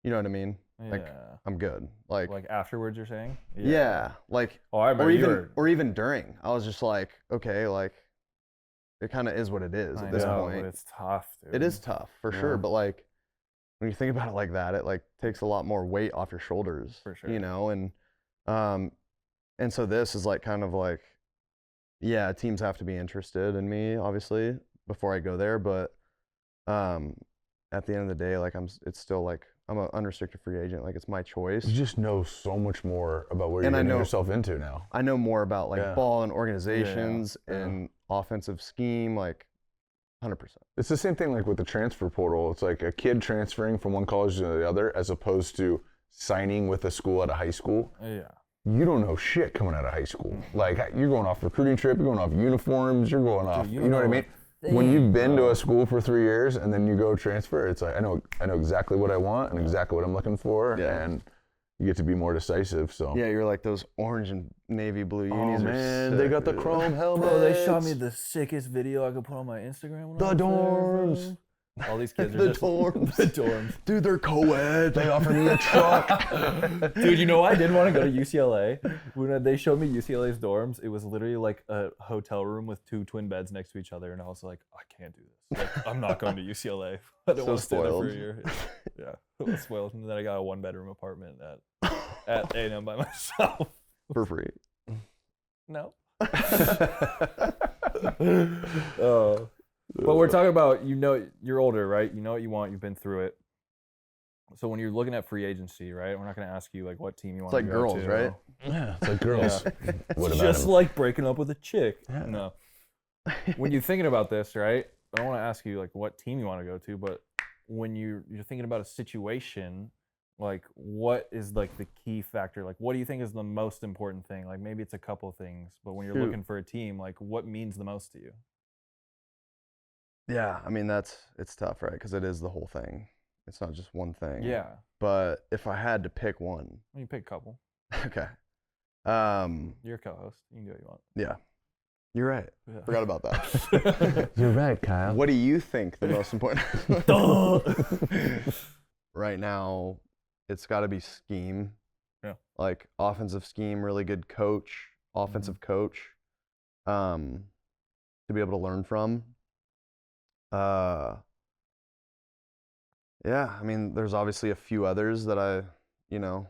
you know what I mean? Like I'm good. Like afterwards, you're saying? yeah, like Oh, I remember. or even during. I was just like, okay, like it kind of is what it is at this point. But it's tough, dude. It is tough for sure, but like when you think about it like that, it like takes a lot more weight off your shoulders, For sure. you know, and so this is like kind of like, yeah, teams have to be interested in me obviously before I go there, but at the end of the day, like it's still like I'm an unrestricted free agent. Like it's my choice. You just know so much more about where you're And I getting know- yourself into now. I know more about like ball and organizations Yeah. and offensive scheme, like 100%. It's the same thing like with the transfer portal. It's like a kid transferring from one college to the other as opposed to signing with a school at a high school. Yeah. You don't know shit coming out of high school. Like you're going off recruiting trip, you're going off uniforms, you're going off, you know what I mean? When you've been to a school for 3 years and then you go transfer, it's like I know exactly what I want and exactly what I'm looking for, and you get to be more decisive. So Yeah, you're like those orange and navy blue unis. oh are man, sick, they got the dude. chrome helmets. Bro, they shot me the sickest video I could put on my Instagram. When The I was there, dorms. bro. All these kids are The just dorms. the dorms. Dude, they're co-ed. They offered me a truck. Dude, you know I didn't want to go to UCLA. When they showed me UCLA's dorms, it was literally like a hotel room with 2 twin beds next to each other, and I was like, I can't do this. Like, I'm not going to UCLA. I don't So want to stay there for spoiled. a year. Yeah, I was spoiled. And then I got a 1-bedroom apartment at A&M by myself. For free. No. But we're talking about, you know, you're older, right? You know what you want. You've been through it. So when you're looking at free agency, right? We're not going to ask you like what team you want It's to like go girls, to. right? Yeah, it's like girls. What It's about just him? like breaking up with a chick. No. When you're thinking about this, right? I don't want to ask you like what team you want to go to, but when you're thinking about a situation, like what is like the key factor? Like what do you think is the most important thing? Like maybe it's a couple things, but when you're Shoot. looking for a team, like what means the most to you? Yeah, I mean it's tough, right? Because it is the whole thing. It's not just one thing. Yeah. But if I had to pick one, You pick a couple. okay. You're a co-host. You can do what you want. Yeah, you're right. Yeah. Forgot about that. You're right, Kyle. What do you think the most important? Right now, it's got to be scheme. Yeah. Like offensive scheme, really good coach, offensive coach, to be able to learn from. Yeah, I mean, there's obviously a few others that I mean,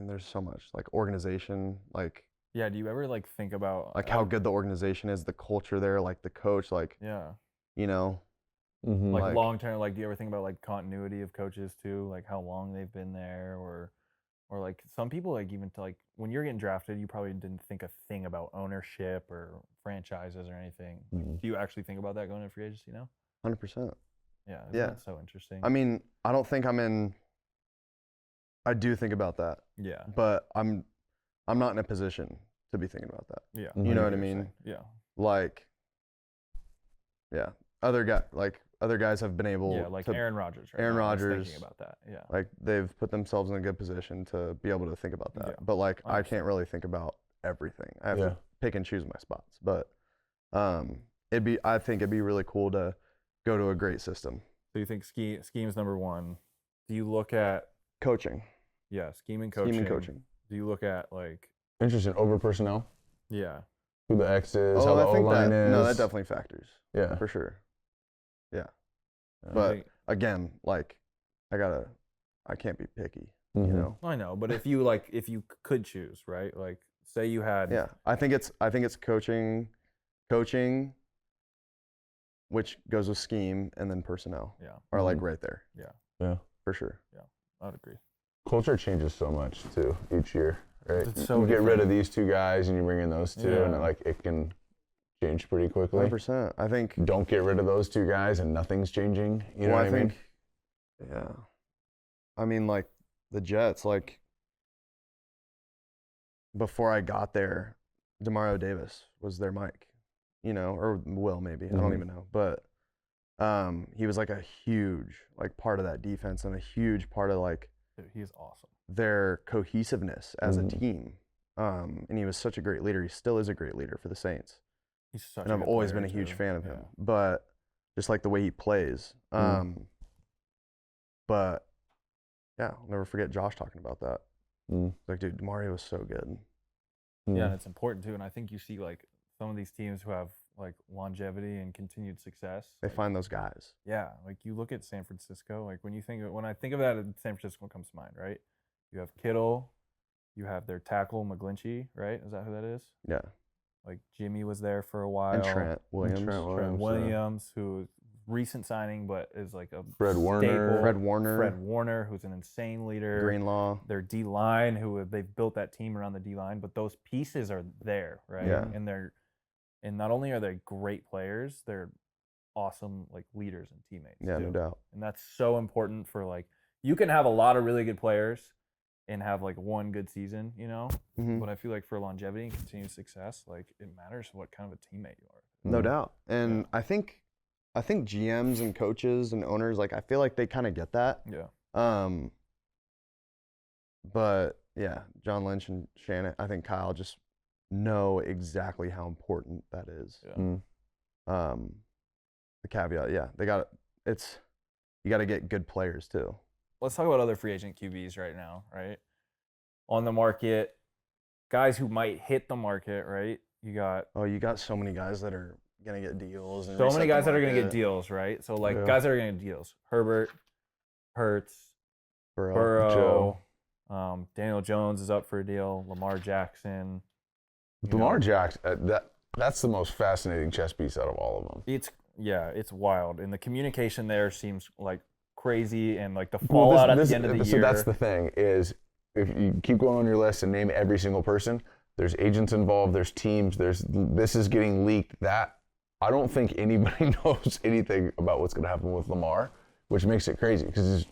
there's so much like organization, like Yeah. Do you ever like think about how good the organization is, the culture there, like the coach, like, Yeah. you know, Mm-hmm. Like Like- long term, like do you ever think about like continuity of coaches too, like how long they've been there, or like some people like even to like when you're getting drafted, you probably didn't think a thing about ownership or franchises or anything. Mhm. Do you actually think about that going to free agency now? 100%. Yeah, isn't Yeah. that so interesting? I mean, I don't think I do think about that, yeah, but I'm not in a position to be thinking about that. yeah, You You know get what I you're mean? saying. Yeah, Like, yeah, other guys have been able yeah, like to, Aaron Rodgers. Right Aaron now, I was Rodgers, thinking about that. Yeah, like they've put themselves in a good position to be able to think about that. Yeah, But like, I 100%. can't really think about everything. I have Yeah. to pick and choose my spots. But I think it'd be really cool to go to a great system. so you think scheme's number one? Do you look at Coaching, scheme and coaching? scheme and coaching. Do you look at like Interesting. Over personnel, yeah? who the X is, how Oh, the I think O-line that is. no, that definitely factors Yeah. for sure. Yeah, I but think- again, like I can't be picky. Mhm. You know. I know, but if you could choose, right? Like, say you had, Yeah, I think it's coaching, which goes with scheme, and then personnel yeah, are like right there Yeah. for sure. I'd agree. Culture changes so much too each year, right? It's so you get rid different. of these two guys and you bring in those two, and Yeah. it can change pretty quickly. 100%. I think. Don't get rid of those two guys and nothing's changing. You know Well, what I mean? Yeah. I mean, like the Jets, like before I got there, Demario Davis was their mic, or Will maybe. I don't Mhm. even know. But he was like a huge like part of that defense and a huge part of like Dude, he is awesome. their cohesiveness as a Mhm. team. And he was such a great leader. He still is a great leader for the Saints. He's such. And a I've good always player, been a huge too. fan of Yeah. him. But just like the way he plays. Mhm. But yeah, I'll never forget Josh talking about that. Mm. Like, dude, Demario was so good. Yeah, and it's important too. And I think you see like some of these teams who have like longevity and continued success. They like, find those guys. Yeah, like you look at San Francisco. Like when I think of that, San Francisco comes to mind, right? You have Kittle, you have their tackle McGlinchey, right? Is that who that is? Yeah. Like Jimmy was there for a while. And Trent Williams. Trent Williams, who recent signing, but is like a Fred Warner. staple. Fred Warner. Who's an insane leader. Greenlaw. Their D line, they've built that team around the D line, but those pieces are there, right? Yeah. And not only are they great players, they're awesome like leaders and teammates. Yeah, too. no doubt. And that's so important for like you can have a lot of really good players and have like one good season, Mhm. But I feel like for longevity and continued success, like it matters what kind of a teammate you are. No doubt. And I think GMs and coaches and owners, like I feel like they kind of get that. Yeah. But yeah, John Lynch and Shannon, I think Kyle just know exactly how important that is. Yeah. Mm. The caveat, yeah, you got to get good players too. Let's talk about other free agent QBs right now, right? On the market, guys who might hit the market, right? You got You got so many guys that are gonna get deals. And so reset many the guys that are going to get market. deals, right? So like Yeah. guys that are going to get deals: Herbert, Hurts, Burrow. Burrow. Daniel Jones is up for a deal. Lamar Jackson. Lamar Jackson, that's the most fascinating chess piece out of all of them. It's wild, and the communication there seems like crazy, and like the fallout at the end of the year. So that's the thing is, if you keep going on your list and name every single person, there's agents involved, there's teams, this is getting leaked. That I don't think anybody knows anything about what's going to happen with Lamar, which makes it crazy because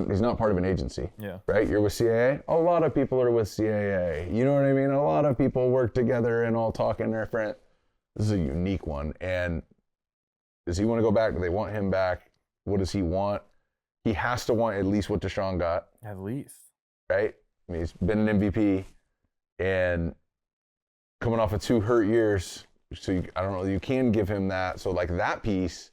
he's not part of an agency. Yeah. Right? You're with CAA. A lot of people are with CAA. You know what I mean? A lot of people work together and all talk in their friend. This is a unique one. And does he want to go back? Do they want him back? What does he want? He has to want at least what Deshaun got. At least. Right? I mean, he's been an MVP and coming off of 2 hurt years. So I don't know, you can give him that. So like that piece,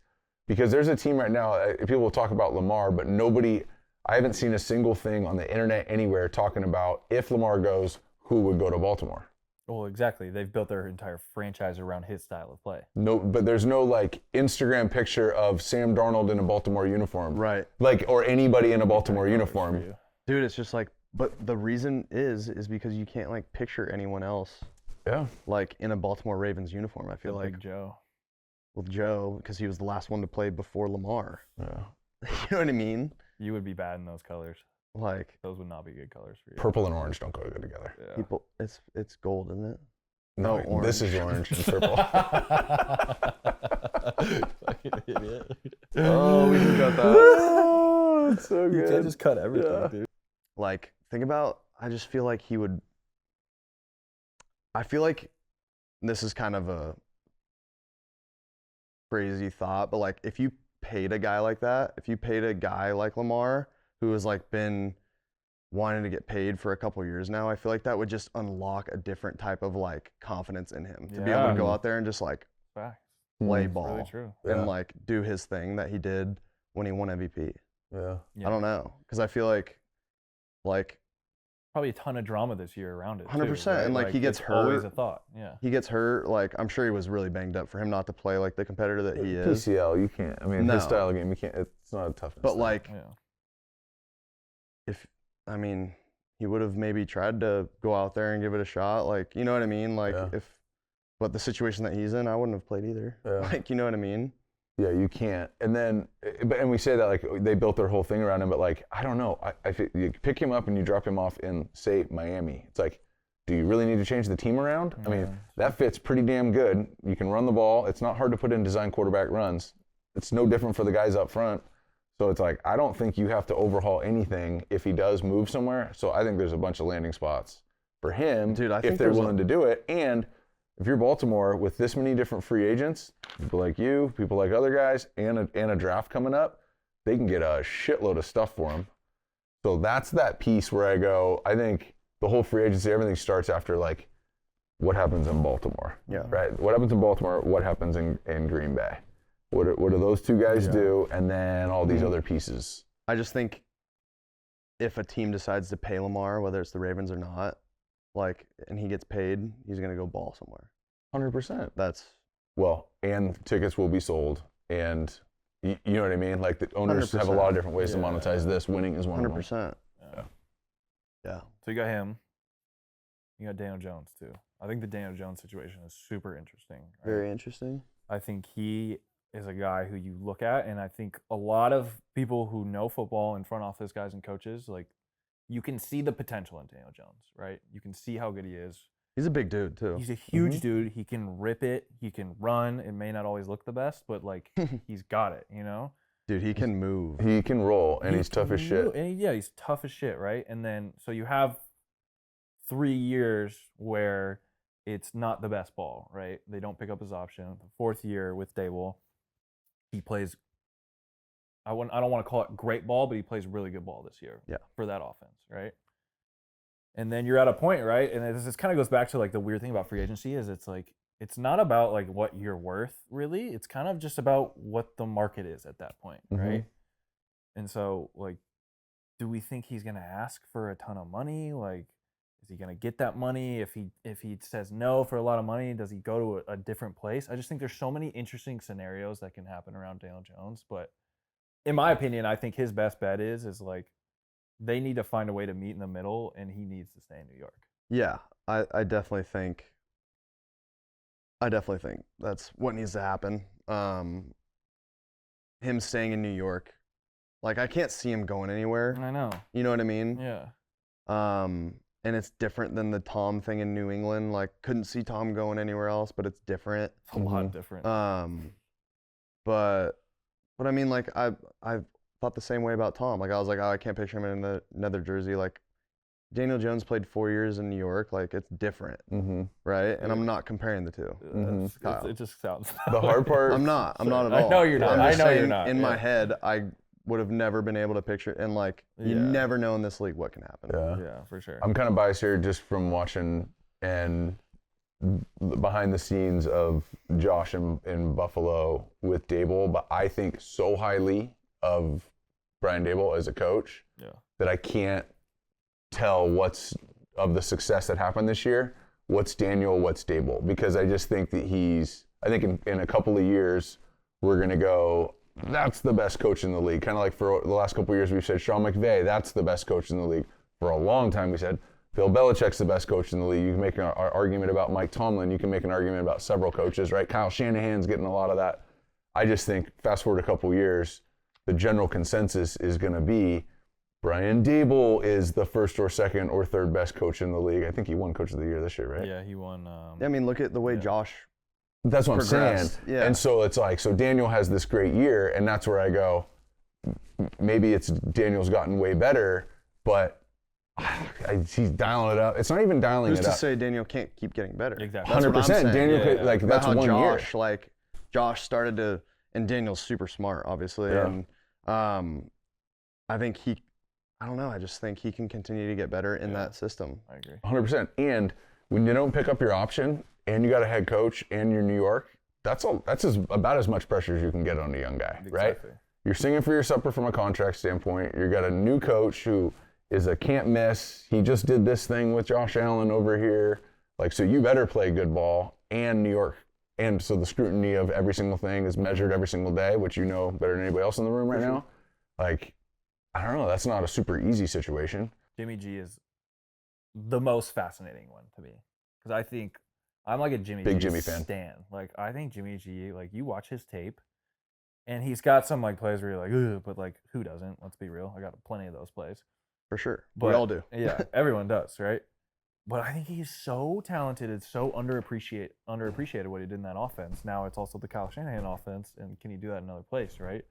because there's a team right now, people will talk about Lamar, but I haven't seen a single thing on the internet anywhere talking about if Lamar goes, who would go to Baltimore. Well, exactly. They've built their entire franchise around his style of play. No, but there's no like Instagram picture of Sam Darnold in a Baltimore uniform. Right. Like, or anybody in a Baltimore uniform. Dude, it's just like, but the reason is because you can't like picture anyone else Yeah. like in a Baltimore Ravens uniform. I feel like Big Joe. with Joe, because he was the last one to play before Lamar. Yeah. You know what I mean? You would be bad in those colors. Like Those would not be good colors for you. Purple and orange don't go good together. Yeah. people, it's gold, isn't it? No, orange. this is orange and purple. Fucking idiot. Oh, we can cut that. Oh, it's so You good. can't just cut everything, Yeah. dude. Like, think about, I just feel like he would, I feel like this is kind of a crazy thought, but like if you paid a guy like that, if you paid a guy like Lamar, who has like been wanting to get paid for a couple years now, I feel like that would just unlock a different type of like confidence in him to be able Yeah. to go out there and just like Facts. play Mm. ball Really true. Yeah. and like do his thing that he did when he won MVP. Yeah. Yeah. I don't know, because I feel like Probably a ton of drama this year around it. 100%, too, right? and, like, he gets it's always hurt. a thought. Yeah. he gets hurt, like I'm sure he was really banged up for him not to play like the competitor that he is. PCL, you can't. I mean, No. his style of game, you can't. It's not a toughness. But thing. like, Yeah. he would have maybe tried to go out there and give it a shot. Like, you know what I mean? Like Yeah. but the situation that he's in, I wouldn't have played either. Yeah. Like, you know what I mean? Yeah, you can't. And then, and we say that like they built their whole thing around him, but like I don't know. I you pick him up and you drop him off in say Miami. It's like, do you really need to change the team around? I mean, that fits pretty damn good. You can run the ball. It's not hard to put in design quarterback runs. It's no different for the guys up front. So it's like I don't think you have to overhaul anything if he does move somewhere. So I think there's a bunch of landing spots for him if they're willing to do it. And if you're Baltimore with this many different free agents, people like you, people like other guys, and a draft coming up, they can get a shitload of stuff for him. So that's that piece where I go, I think the whole free agency, everything starts after like what happens in Baltimore. Yeah. Right? What happens in Baltimore, what happens in Green Bay. What do those two guys do? And then all these other pieces. I just think if a team decides to pay Lamar, whether it's the Ravens or not, like, and he gets paid, he's going to go ball somewhere. 100%. That's well, and tickets will be sold, and you know what I mean. Like the owners 100%. have a lot of different ways to monetize this. Winning is one of them. 100%. Yeah. So you got him. You got Daniel Jones too. I think the Daniel Jones situation is super interesting. Right? Very interesting. I think he is a guy who you look at, and I think a lot of people who know football and front office guys and coaches, like, you can see the potential in Daniel Jones, right? You can see how good he is. He's a big dude, too. He's a huge dude. He can rip it. He can run. It may not always look the best, but, like, he's got it, you know? Dude, he can move. He can roll, and he's tough as shit. Yeah, he's tough as shit, right? And then, so you have 3 years where it's not the best ball, right? They don't pick up his option. The 4th year with Dable, he plays, I don't want to call it great ball, but he plays really good ball this year for that offense, right? And then you're at a point, right? And this kind of goes back to like the weird thing about free agency is it's like, it's not about like what you're worth really. It's kind of just about what the market is at that point, right? And so like, do we think he's going to ask for a ton of money? Like, is he going to get that money? If he says no for a lot of money, does he go to a different place? I just think there's so many interesting scenarios that can happen around Daniel Jones. But in my opinion, I think his best bet is like they need to find a way to meet in the middle, and he needs to stay in New York. Yeah, I definitely think that's what needs to happen. Him staying in New York, like I can't see him going anywhere. I know. You know what I mean? Yeah. And it's different than the Tom thing in New England. Like, couldn't see Tom going anywhere else, but it's different. A lot different. But I mean, like, I thought the same way about Tom. Like, I was like, oh, I can't picture him in another jersey. Like, Daniel Jones played 4 years in New York. Like, it's different, right? And I'm not comparing the two. It just sounds. The hard part. I'm not at all. I know you're not. I'm just I know you're saying, not. In my head, I would have never been able to picture it. And like, you never know in this league what can happen. Yeah, for sure. I'm kind of biased here just from watching and behind the scenes of Josh in Buffalo with Dable, but I think so highly of Brian Dable as a coach that I can't tell what's of the success that happened this year, what's Daniel, what's Dable, because I just think that I think in a couple of years, we're going to go, that's the best coach in the league. Kind of like for the last couple of years, we've said Sean McVay, that's the best coach in the league. For a long time, we said Bill Belichick's the best coach in the league. You can make an argument about Mike Tomlin. You can make an argument about several coaches, right? Kyle Shanahan's getting a lot of that. I just think, fast forward a couple of years, the general consensus is going to be Brian Dable is the first or second or third best coach in the league. I think he won Coach of the Year this year, right? Yeah, he won. I mean, look at the way Josh. That's what I'm saying. Yeah. And so it's like, so Daniel has this great year, and that's where I go, maybe it's Daniel's gotten way better, but he's dialing it up. It's not even dialing Who's it to up. say Daniel can't keep getting better? Exactly. That's what I'm 100%. saying. Daniel could, like, About that's how 1 year. Josh started to, and Daniel's super smart, obviously. Yeah. And I think I don't know, I just think he can continue to get better in that system. I agree. 100%. And when you don't pick up your option, and you got a head coach, and you're New York, that's about as much pressure as you can get on a young guy, right? Exactly. You're singing for your supper from a contract standpoint. You got a new coach who is a can't miss. He just did this thing with Josh Allen over here. Like, so you better play good ball, and New York. And so the scrutiny of every single thing is measured every single day, which you know better than anybody else in the room right now. Like, I don't know. That's not a super easy situation. Jimmy G is the most fascinating one to me because I think I'm like a Big Jimmy fan. stan. Like, I think Jimmy G, like, you watch his tape, And he's got some like plays where you're like, ugh, but like who doesn't? Let's be real. I got plenty of those plays. For sure. But, we all do. Yeah, everyone does, right? But I think he's so talented. It's so underappreciated what he did in that offense. Now it's also the Kyle Shanahan offense, and can he do that in another place, right?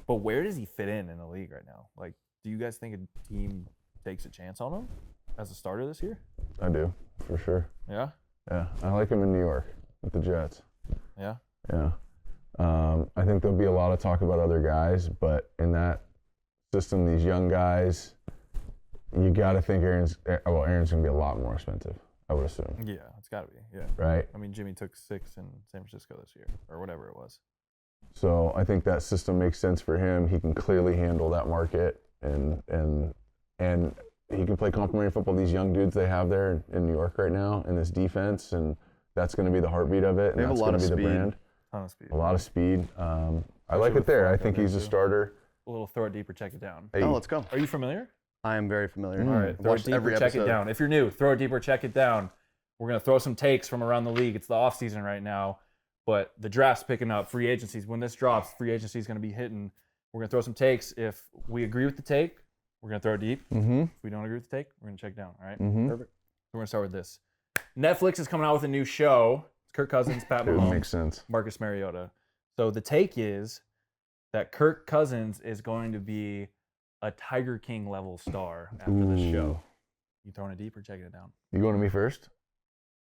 But where does he fit in the league right now? Like, do you guys think a team takes a chance on him as a starter this year? I do, for sure. Yeah? Yeah, I like him in New York with the Jets. Yeah? Yeah. I think there'll be a lot of talk about other guys, but in that system, these young guys, you got to think Aaron's going to be a lot more expensive, I would assume. Yeah, it's got to be. Yeah. Right? I mean, Jimmy took 6 in San Francisco this year, or whatever it was. So I think that system makes sense for him. He can clearly handle that market, and he can play complementary football. These young dudes they have there in New York right now in this defense, and that's going to be the heartbeat of it. And They have a that's lot going to of be the speed. brand. Ton of speed. A lot of speed. I like with it there. I Flacco think there, he's a too. starter. A little throw it deep or check it down. Hey, Oh, let's go. Are you familiar? I am very familiar. All right, throw it Watched deep every or check it episode. down. If you're new, throw it deep or check it down. We're going to throw some takes from around the league. It's the offseason right now, but the draft's picking up. Free agencies. When this drops, free agency is going to be hitting. We're going to throw some takes. If we agree with the take, we're going to throw it deep. Mm-hmm. If we don't agree with the take, we're going to check it down. All right? Mm-hmm. We're going to start with this. Netflix is coming out with a new show. It's Kirk Cousins, Pat Dude, Mahomes, makes sense. Marcus Mariota. So the take is that Kirk Cousins is going to be a Tiger King level star after the show. You throwing it deep or checking it down? You going to me first?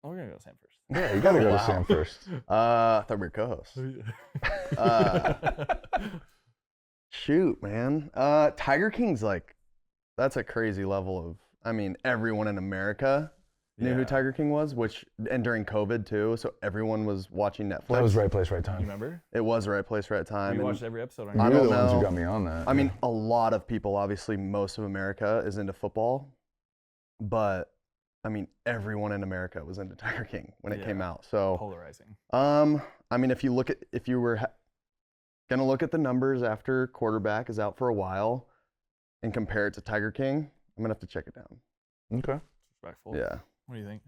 Oh, we're gonna go Sam first. Yeah, you got to go to Wow. Sam first. I thought we were co-hosts. Shoot, man. Tiger King's like, that's a crazy level of, I mean, everyone in America knew who Yeah. Tiger King was, and during COVID too, so everyone was watching Netflix. That was right place, right You time. remember? It was right place, right time. We and watched every episode. On I You're don't the ones who know. got me on that. I mean, a lot of people, obviously, most of America is into football, but I mean, everyone in America was into Tiger King when it came Yeah. out. So, Polarizing. I mean, if you were gonna look at the numbers after quarterback is out for a while and compare it to Tiger King, I'm gonna have to check it down. okay. Respectful. Yeah. What do you think?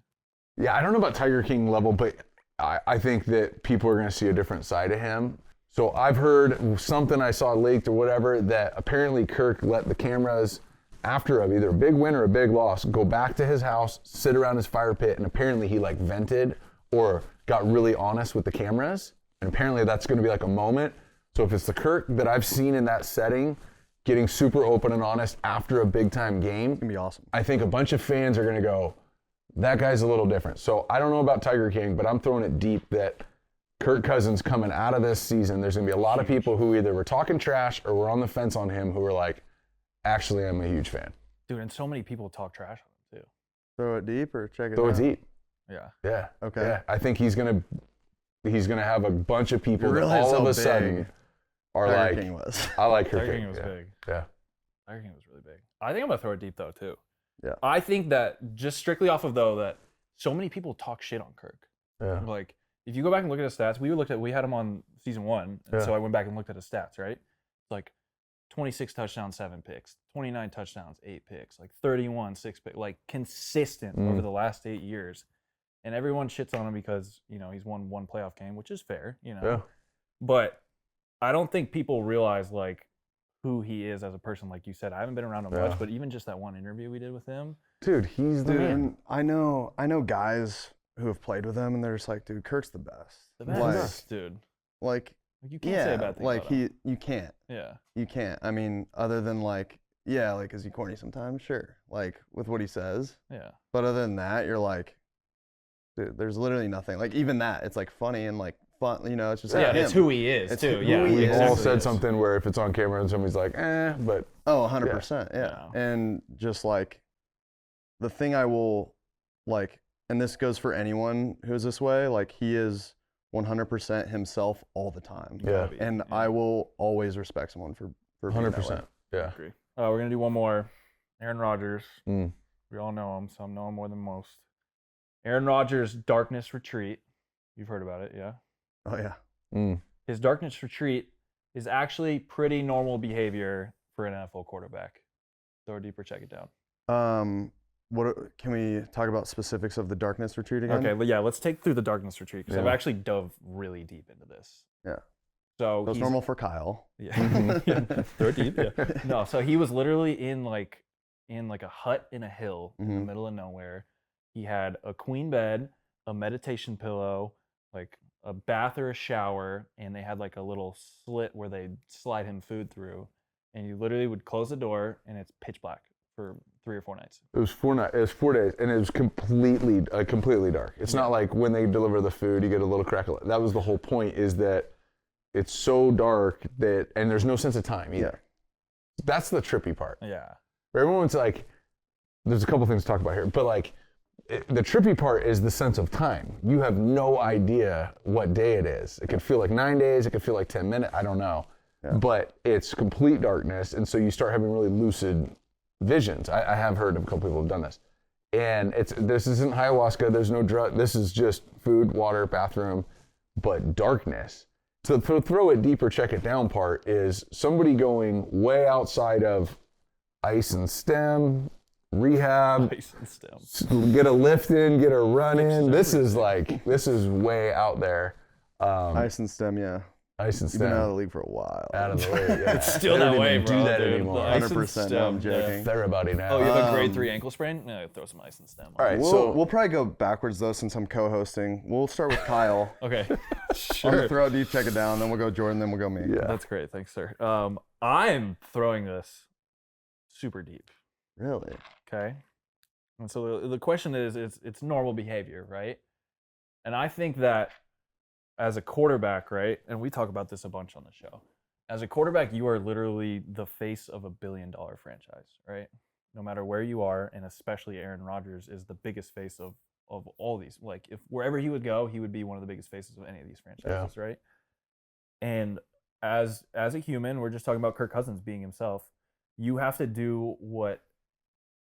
Yeah, I don't know about Tiger King level, but I think that people are going to see a different side of him. So I've heard something I saw leaked or whatever that apparently Kirk let the cameras, after either a big win or a big loss, go back to his house, sit around his fire pit, and apparently he like vented or got really honest with the cameras. And apparently that's going to be like a moment. So if it's the Kirk that I've seen in that setting, getting super open and honest after a big time game, It's gonna be awesome. I think a bunch of fans are going to go, that guy's a little different. So I don't know about Tiger King, but I'm throwing it deep that Kirk Cousins coming out of this season, there's going to be a lot of people who either were talking trash or were on the fence on him who were like, actually, I'm a huge fan. Dude, and so many people talk trash on him too. Throw it deep or check it Throw it down. deep. Yeah. Yeah. Okay. Yeah. I think he's going to have a bunch of people You that realize all of how a sudden big are Tiger like, King was. I like Kirk Tiger King. King was yeah. big. Yeah. Tiger King was really big. I think I'm gonna throw it deep though too. Yeah. I think that just strictly off of though that so many people talk shit on Kirk. Yeah. Like if you go back and look at his stats, we had him on season 1, and so Yeah. I went back and looked at his stats. Right, like 26 touchdowns, 7 picks, 29 touchdowns, 8 picks, like 31, 6 picks, like consistent over the last 8 years. And everyone shits on him because he's won one playoff game, which is fair. Yeah. But I don't think people realize like who he is as a person. Like you said, I haven't been around him Yeah. much, but even just that one interview we did with him. Dude, he's the Dude, man. and I know guys who have played with him, and they're just like, dude, Kirk's the best. The Like- best, dude. Like, You can't say a yeah, bad thing like about him. you can't. Yeah. You can't. I mean, other than like, yeah, like, is he corny sometimes? Sure. Like, with what he says. Yeah. But other than that, you're like, dude, there's literally nothing. Like, even that, it's like funny and like fun, it's just Yeah, like it's him. who he is It's too. who Yeah. he We've is. all exactly said is. something where if it's on camera and somebody's like, but Oh, 100%. Yeah. Yeah. And just like, the thing I will, like, and this goes for anyone who's this way, like, he is 100% himself all the time. yeah, And I will always respect someone for being that way. 100%. Yeah. agree. We're gonna do one more. Aaron Rodgers. Mm. We all know him. Some know him more than most. Aaron Rodgers' darkness retreat. You've heard about it, yeah? Oh, yeah. Mm. His darkness retreat is actually pretty normal behavior for an NFL quarterback. Throw it deep or check it down. What can we talk about specifics of the darkness retreat again? Okay, well, yeah, let's take through the darkness retreat because I've Yeah. actually dove really deep into this. Yeah. So That's he's normal for Kyle. Yeah. Mm-hmm. Yeah. Throw it deep. Yeah. No, so he was literally in like a hut in a hill in the Mhm. middle of nowhere. He had a queen bed, a meditation pillow, like a bath or a shower, and they had like a little slit where they slide him food through. And you literally would close the door and it's pitch black for 3 or 4 nights. It was 4 nights. It was 4 days, and it was completely dark. It's not like when they deliver the food, you get a little crackle. That was the whole point. Is that it's so dark that, and there's no sense of time either. That's the trippy part. Yeah. Everyone's like, there's a couple things to talk about here, but like, the trippy part is the sense of time. You have no idea what day it is. It could feel like 9 days. It could feel like 10 minutes. I don't know. Yeah. But it's complete darkness, and so you start having really lucid visions. I have heard of a couple people who've done this. And this isn't ayahuasca. There's no drug. This is just food, water, bathroom, but darkness. So to throw it deeper, check it down part is somebody going way outside of ice and stem, rehab, Ice and stem. get a lift in, get a run in. This is way out there. Ice and stem, yeah. Ice and You've been out of stem. the league for a while. Out of the league, yeah. It's still They don't that way, even bro. do that dude. anymore. The ice and 100%. No, I'm stem, yeah. joking. Everybody now. Oh, you have a grade 3 ankle sprain? No, throw some ice and stem. All right, We'll probably go backwards though, since I'm co-hosting. We'll start with Kyle. Okay. I'm Sure. gonna throw it deep, check it down, then we'll go Jordan, then we'll go me. Yeah. That's great. Thanks, sir. I'm throwing this super deep. Really? Okay. And so the question is, it's normal behavior, right? And I think that as a quarterback, right, and we talk about this a bunch on the show, as a quarterback, you are literally the face of a billion-dollar franchise, right? No matter where you are, and especially Aaron Rodgers is the biggest face of all these. Like, if wherever he would go, he would be one of the biggest faces of any of these franchises, right? And as a human, we're just talking about Kirk Cousins being himself. You have to do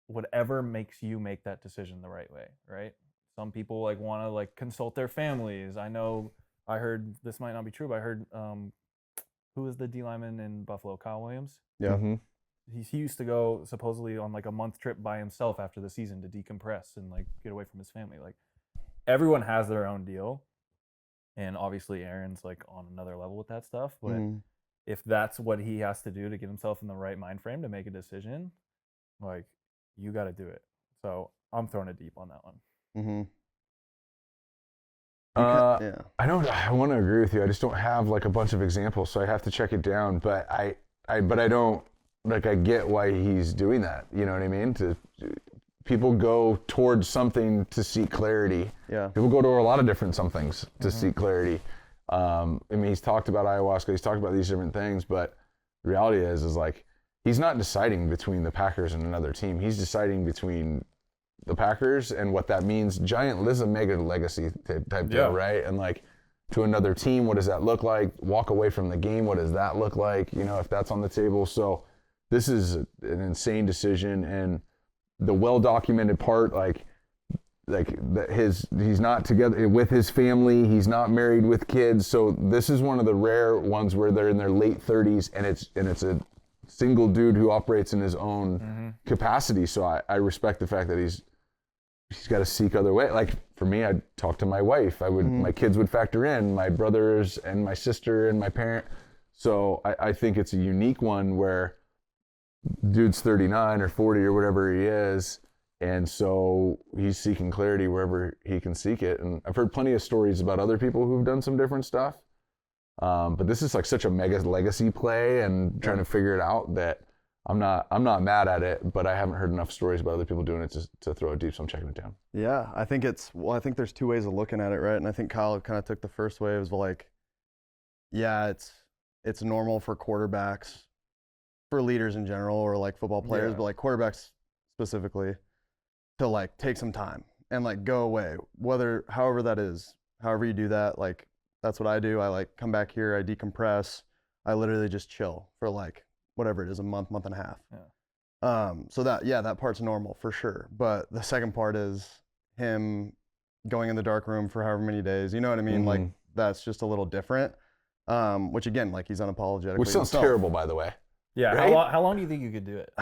whatever makes you make that decision the right way, right? Some people like want to like consult their families. I heard this might not be true, but I heard who was the D lineman in Buffalo? Kyle Williams. Yeah. Mm-hmm. He used to go supposedly on like a month trip by himself after the season to decompress and like get away from his family. Like, everyone has their own deal, and obviously Aaron's like on another level with that stuff. But if that's what he has to do to get himself in the right mind frame to make a decision, like, you got to do it. So I'm throwing it deep on that one. Mm-hmm. Yeah. I want to agree with you. I just don't have like a bunch of examples, so I have to check it down. But I don't, like, I get why he's doing that. You know what I mean? People go towards something to seek clarity. Yeah. People go to a lot of different somethings to seek clarity. I mean, he's talked about ayahuasca. He's talked about these different things, but the reality is like, he's not deciding between the Packers and another team. He's deciding between the Packers and what that means. Giant Liz mega legacy type deal, right? And like, to another team, what does that look like? Walk away from the game, what does that look like? You know, if that's on the table. So this is an insane decision, and the well-documented part, like he's not together with his family. He's not married with kids. So this is one of the rare ones where they're in their late 30s, and it's a single dude who operates in his own capacity. So I respect the fact that he's got to seek other way. Like, for me, I'd talk to my wife. My kids would factor in, my brothers and my sister and my parent. So I think it's a unique one where dude's 39 or 40 or whatever he is, and so he's seeking clarity wherever he can seek it. And I've heard plenty of stories about other people who've done some different stuff. But this is like such a mega legacy play and trying to figure it out that I'm not mad at it, but I haven't heard enough stories about other people doing it to throw it deep, so I'm checking it down. Yeah, I think there's two ways of looking at it, right? And I think Kyle kind of took the first way. It was like, yeah, it's normal for quarterbacks, for leaders in general, or like football players, but like quarterbacks specifically, to like take some time and like go away, however that is, however you do that. Like, that's what I do. I like come back here, I decompress, I literally just chill for like whatever it is, a month and a half. Yeah. So that part's normal for sure. But the second part is him going in the dark room for however many days. You know what I mean? Mm-hmm. Like, that's just a little different. Which again, like, he's unapologetic. Which sounds terrible, by the way. Yeah. Right? How long do you think you could do it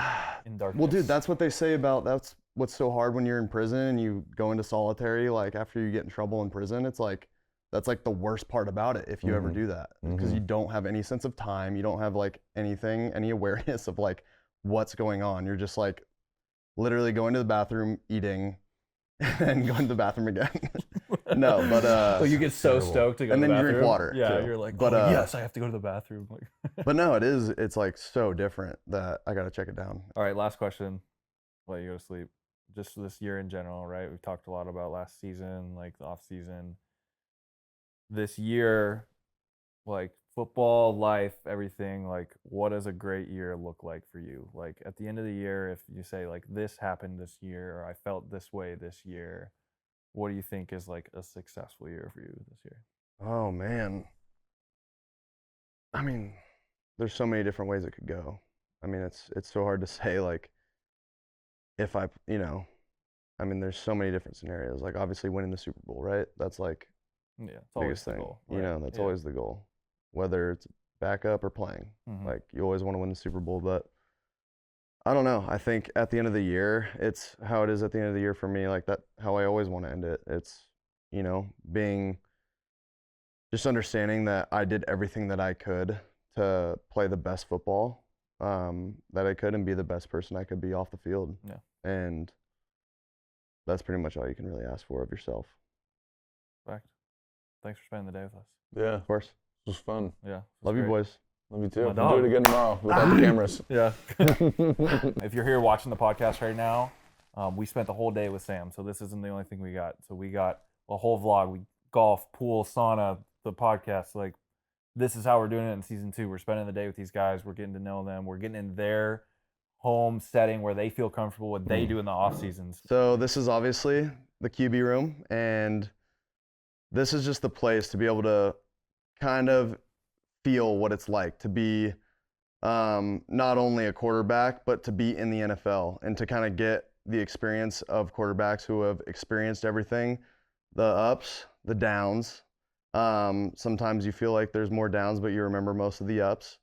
in darkness? Well, dude, that's what they say about, that's what's so hard when you're in prison and you go into solitary. Like, after you get in trouble in prison, it's like that's like the worst part about it if you ever do that, because you don't have any sense of time. You don't have like any awareness of like what's going on. You're just like literally going to the bathroom, eating, and going to the bathroom again. No, but Well, you get so stoked to go and to then the you bathroom. drink water, Yeah, too. you're like, But, yes, I have to go to the bathroom. but no, it's like so different that I got to check it down. All right, last question. Let you go to sleep. Just this year in general, right? We've talked a lot about last season, like the off season. This year, like football, life, everything, like what does a great year look like for you? Like at the end of the year, if you say like this happened this year or I felt this way this year, what do you think is like a successful year for you this year? Oh man. I mean, there's so many different ways it could go. I mean, it's so hard to say like if I, I mean, there's so many different scenarios. Like obviously winning the Super Bowl, right? That's like Yeah, it's always biggest the thing. goal. Right? That's Yeah. always the goal. Whether it's backup or playing. Mhm. Like you always want to win the Super Bowl, but I don't know. I think at the end of the year, it's how it is at the end of the year for me, like that how I always want to end it. It's, being just understanding that I did everything that I could to play the best football that I could and be the best person I could be off the field. Yeah. And that's pretty much all you can really ask for of yourself. Fact. Thanks for spending the day with us. Yeah, Of course. it was fun. Yeah. it was Love you, great. boys. Love you too. My We'll dog. do it again tomorrow without the cameras. Yeah. If you're here watching the podcast right now, we spent the whole day with Sam, so this isn't the only thing we got. So we got a whole vlog. We golf, pool, sauna, the podcast. Like this is how we're doing it in season 2. We're spending the day with these guys. We're getting to know them. We're getting in their home setting where they feel comfortable. What they do in the off seasons. So this is obviously the QB room, and this is just the place to be able to kind of feel what it's like to be not only a quarterback, but to be in the NFL and to kind of get the experience of quarterbacks who have experienced everything, the ups, the downs. Sometimes you feel like there's more downs, but you remember most of the ups.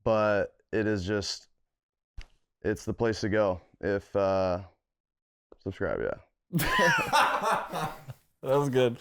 But it's the place to go. If subscribe, yeah. That was good.